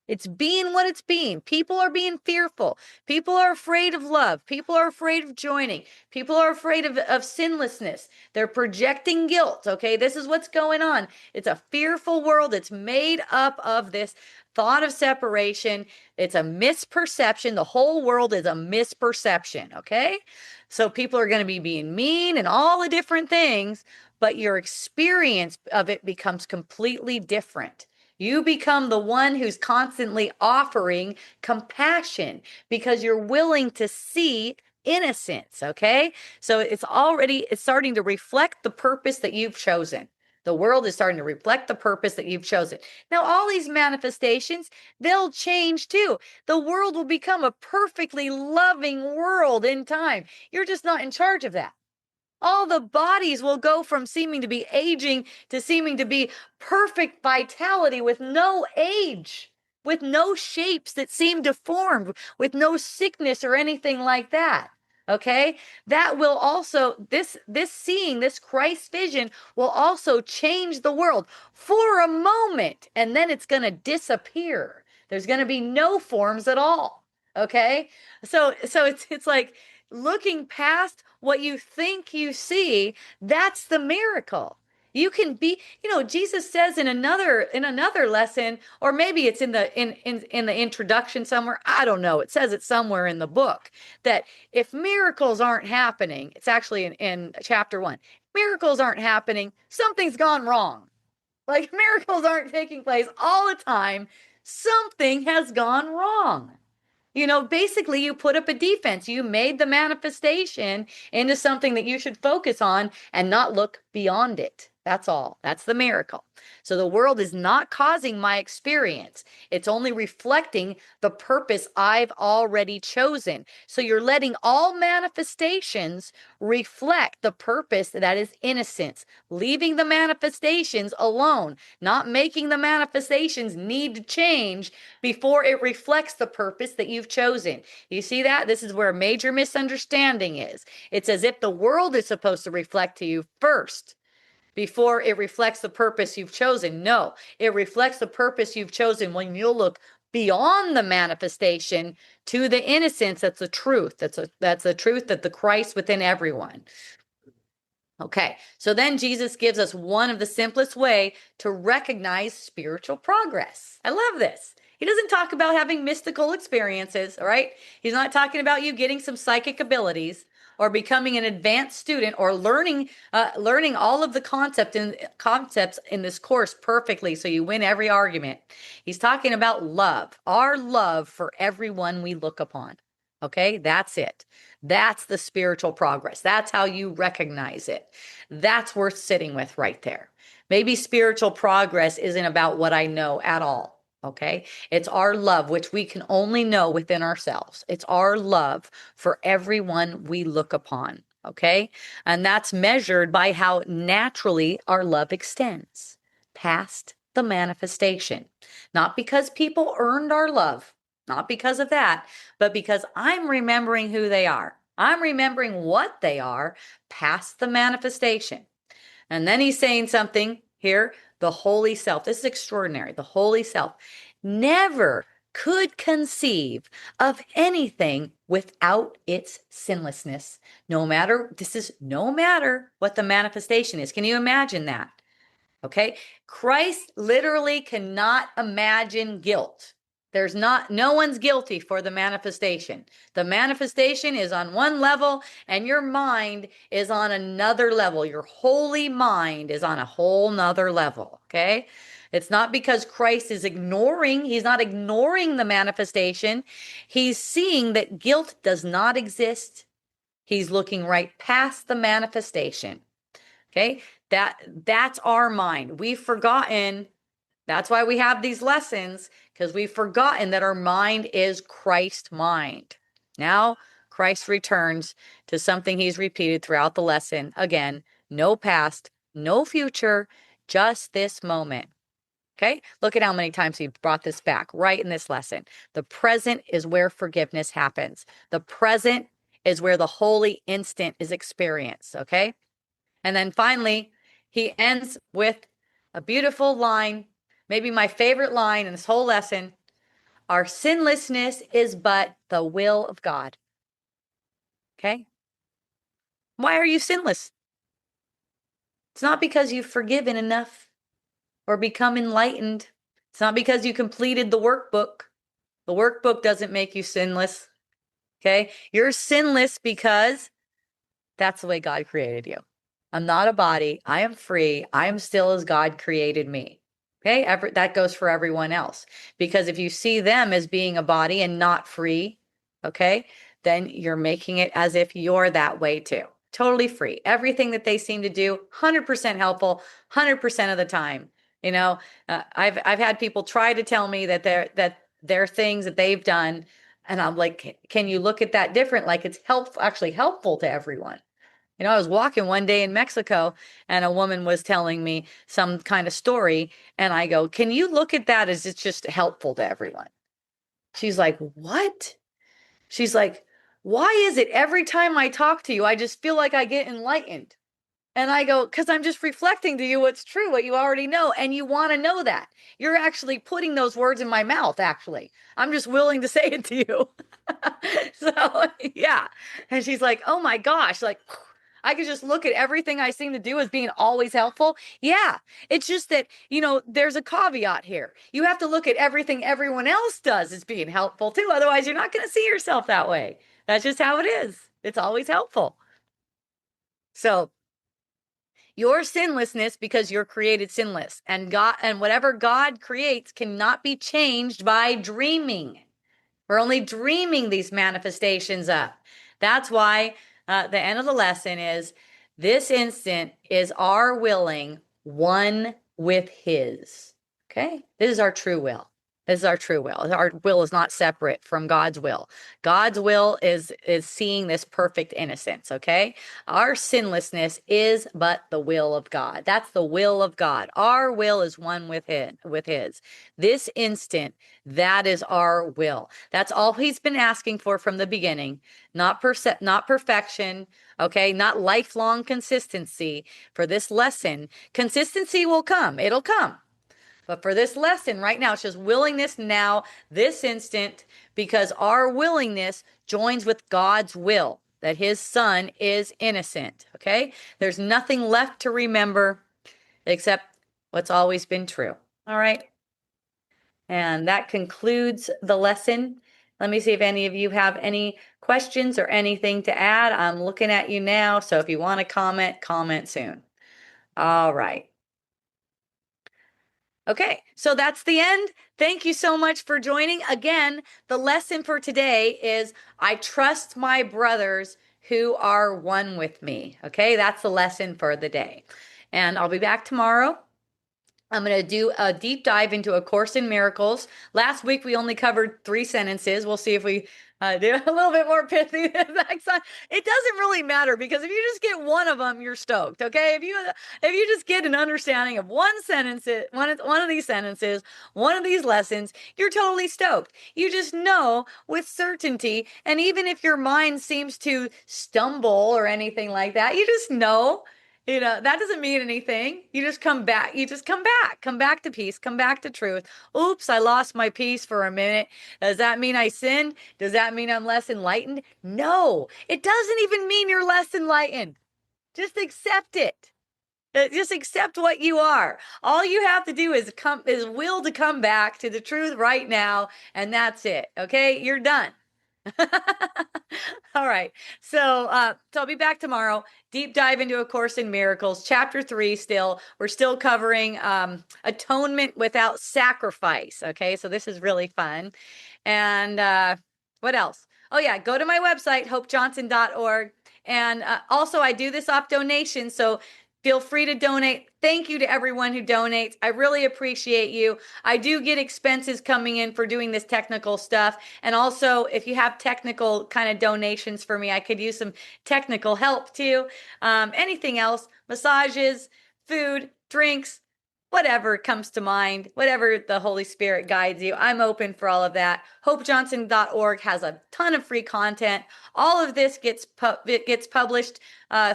It's being what it's being. People are being fearful. People are afraid of love. People are afraid of joining. People are afraid of sinlessness. They're projecting guilt. Okay, this is what's going on. It's a fearful world. It's made up of this thought of separation. It's a misperception. The whole world is a misperception. Okay, so people are going to be being mean and all the different things, but your experience of it becomes completely different. You become the one who's constantly offering compassion because you're willing to see innocence, okay? So it's starting to reflect the purpose that you've chosen. The world is starting to reflect the purpose that you've chosen. Now, all these manifestations, they'll change too. The world will become a perfectly loving world in time. You're just not in charge of that. All the bodies will go from seeming to be aging to seeming to be perfect vitality with no age, with no shapes that seem deformed, with no sickness or anything like that. Okay? That will also, this Christ vision will also change the world for a moment, and then it's going to disappear. There's going to be no forms at all. Okay? So it's like looking past what you think you see. That's the miracle. You can be, Jesus says in another lesson, or maybe it's in the introduction somewhere, I don't know, it says it somewhere in the book, that if miracles aren't happening, it's actually in chapter 1, miracles aren't happening, something's gone wrong. Like, miracles aren't taking place all the time, something has gone wrong. Basically, you put up a defense. You made the manifestation into something that you should focus on and not look beyond it. That's all. That's the miracle. So the world is not causing my experience. It's only reflecting the purpose I've already chosen. So you're letting all manifestations reflect the purpose that is innocence, leaving the manifestations alone, not making the manifestations need to change before it reflects the purpose that you've chosen. You see that? This is where a major misunderstanding is. It's as if the world is supposed to reflect to you first before it reflects the purpose you've chosen. No, it reflects the purpose you've chosen when you'll look beyond the manifestation to the innocence. That's the truth. That's the truth that the Christ within everyone. Okay, so then Jesus gives us one of the simplest way to recognize spiritual progress. I love this. He doesn't talk about having mystical experiences, all right? He's not talking about you getting some psychic abilities or becoming an advanced student or learning all of the concepts in this course perfectly so you win every argument. He's talking about love, our love for everyone we look upon. Okay, that's it. That's the spiritual progress. That's how you recognize it. That's worth sitting with right there. Maybe spiritual progress isn't about what I know at all. Okay, it's our love, which we can only know within ourselves. It's our love for everyone we look upon. Okay, and that's measured by how naturally our love extends past the manifestation, not because people earned our love. Not because of that, but because I'm remembering who they are. I'm remembering what they are past the manifestation. And then he's saying something here, the holy self. This is extraordinary. The holy self never could conceive of anything without its sinlessness. No matter what the manifestation is. Can you imagine that? Okay. Christ literally cannot imagine guilt. No one's guilty for the manifestation. The manifestation is on one level and your mind is on another level. Your holy mind is on a whole nother level. Okay. It's not because Christ is he's not ignoring the manifestation. He's seeing that guilt does not exist. He's looking right past the manifestation. Okay. That's our mind. We've forgotten. That's why we have these lessons, because we've forgotten that our mind is Christ's mind. Now, Christ returns to something he's repeated throughout the lesson. Again, no past, no future, just this moment. Okay, look at how many times he brought this back right in this lesson. The present is where forgiveness happens. The present is where the holy instant is experienced. Okay, and then finally, he ends with a beautiful line, maybe my favorite line in this whole lesson. Our sinlessness is but the will of God. Okay, why are you sinless? It's not because you've forgiven enough or become enlightened. It's not because you completed the workbook. The workbook doesn't make you sinless. Okay. You're sinless because that's the way God created you. I'm not a body. I am free. I am still as God created me. Okay. That goes for everyone else. Because if you see them as being a body and not free, okay, then you're making it as if you're that way too. Totally free. Everything that they seem to do, 100% helpful, 100% of the time. You know, I've had people try to tell me that they're things that they've done, and I'm like, can you look at that different? Like it's actually helpful to everyone. You know, I was walking one day in Mexico and a woman was telling me some kind of story. And I go, can you look at that as it's just helpful to everyone? She's like, what? She's like, why is it every time I talk to you, I just feel like I get enlightened? And I go, because I'm just reflecting to you what's true, what you already know. And you want to know that. You're actually putting those words in my mouth, actually. I'm just willing to say it to you. So, yeah. And she's like, oh my gosh, like, I could just look at everything I seem to do as being always helpful. Yeah. It's just that, there's a caveat here. You have to look at everything everyone else does as being helpful too. Otherwise, you're not going to see yourself that way. That's just how it is. It's always helpful. So, your sinlessness because you're created sinless, and God, and whatever God creates cannot be changed by dreaming. We're only dreaming these manifestations up. That's why the end of the lesson is this instant is our willing one with his. Okay. This is our true will. This is our true will. Our will is not separate from God's will. God's will is seeing this perfect innocence. Okay. Our sinlessness is but the will of God. That's the will of God. Our will is one with his. This instant, that is our will. That's all he's been asking for from the beginning. Not perfection. Okay. Not lifelong consistency. For this lesson, consistency will come. It'll come. But for this lesson right now, it's just willingness now, this instant, because our willingness joins with God's will that his son is innocent. Okay. There's nothing left to remember except what's always been true. All right. And that concludes the lesson. Let me see if any of you have any questions or anything to add. I'm looking at you now. So if you want to comment soon. All right. Okay, so that's the end. Thank you so much for joining. Again, the lesson for today is I trust my brothers who are one with me. Okay, that's the lesson for the day. And I'll be back tomorrow. I'm going to do a deep dive into A Course in Miracles. Last week, we only covered 3 sentences. We'll see if we do a little bit more pithy next time. It doesn't really matter because if you just get one of them, you're stoked. Okay, if you just get an understanding of one sentence, one of these sentences, one of these lessons, you're totally stoked. You just know with certainty, and even if your mind seems to stumble or anything like that, you just know. That doesn't mean anything. You just come back. Come back to peace, come back to truth. Oops, I lost my peace for a minute. Does that mean I sinned? Does that mean I'm less enlightened? No, it doesn't even mean you're less enlightened. Just accept it. Just accept what you are. All you have to do is will to come back to the truth right now. And that's it. Okay. You're done. All right. So I'll be back tomorrow. Deep dive into A Course in Miracles, chapter 3 still. We're still covering atonement without sacrifice. Okay. So this is really fun. And what else? Oh, yeah. Go to my website, hopejohnson.org. And also, I do this off donation. So Feel free to donate. Thank you to everyone who donates. I really appreciate you. I do get expenses coming in for doing this technical stuff. And also, if you have technical kind of donations for me, I could use some technical help too. Anything else, massages, food, drinks, whatever comes to mind, whatever the Holy Spirit guides you. I'm open for all of that. HopeJohnson.org has a ton of free content. All of this gets published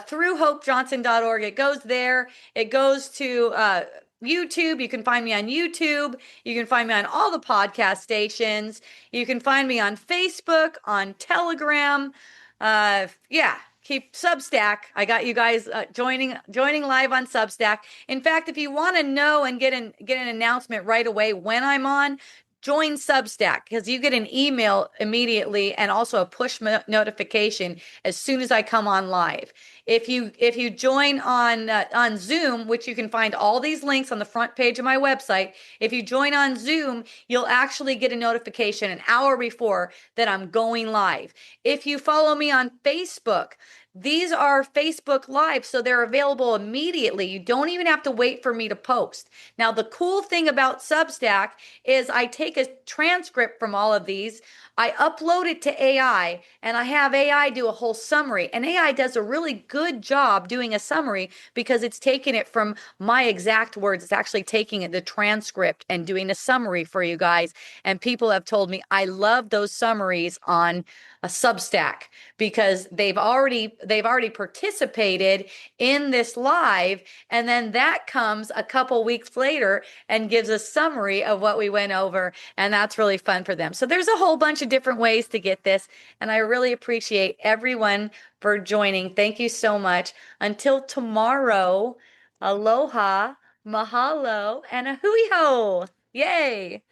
through hopejohnson.org. It goes there. It goes to YouTube. You can find me on YouTube. You can find me on all the podcast stations. You can find me on Facebook, on Telegram. Yeah, keep Substack. I got you guys joining live on Substack. In fact, if you want to know and get an announcement right away when I'm on, join Substack, because you get an email immediately and also a push notification as soon as I come on live. If you join on Zoom, which you can find all these links on the front page of my website, if you join on Zoom, you'll actually get a notification an hour before that I'm going live. If you follow me on Facebook, these are Facebook Live, so they're available immediately. You don't even have to wait for me to post. Now, the cool thing about Substack is I take a transcript from all of these, I upload it to AI, and I have AI do a whole summary. And AI does a really good job doing a summary because it's taking it from my exact words. It's actually taking it, the transcript, and doing a summary for you guys. And people have told me I love those summaries on a Substack because they've already participated in this live, and then that comes a couple weeks later and gives a summary of what we went over, and that's really fun for them. So there's a whole bunch of different ways to get this, and I really appreciate everyone for joining. Thank you so much. Until tomorrow, aloha, mahalo, and a hui ho. Yay!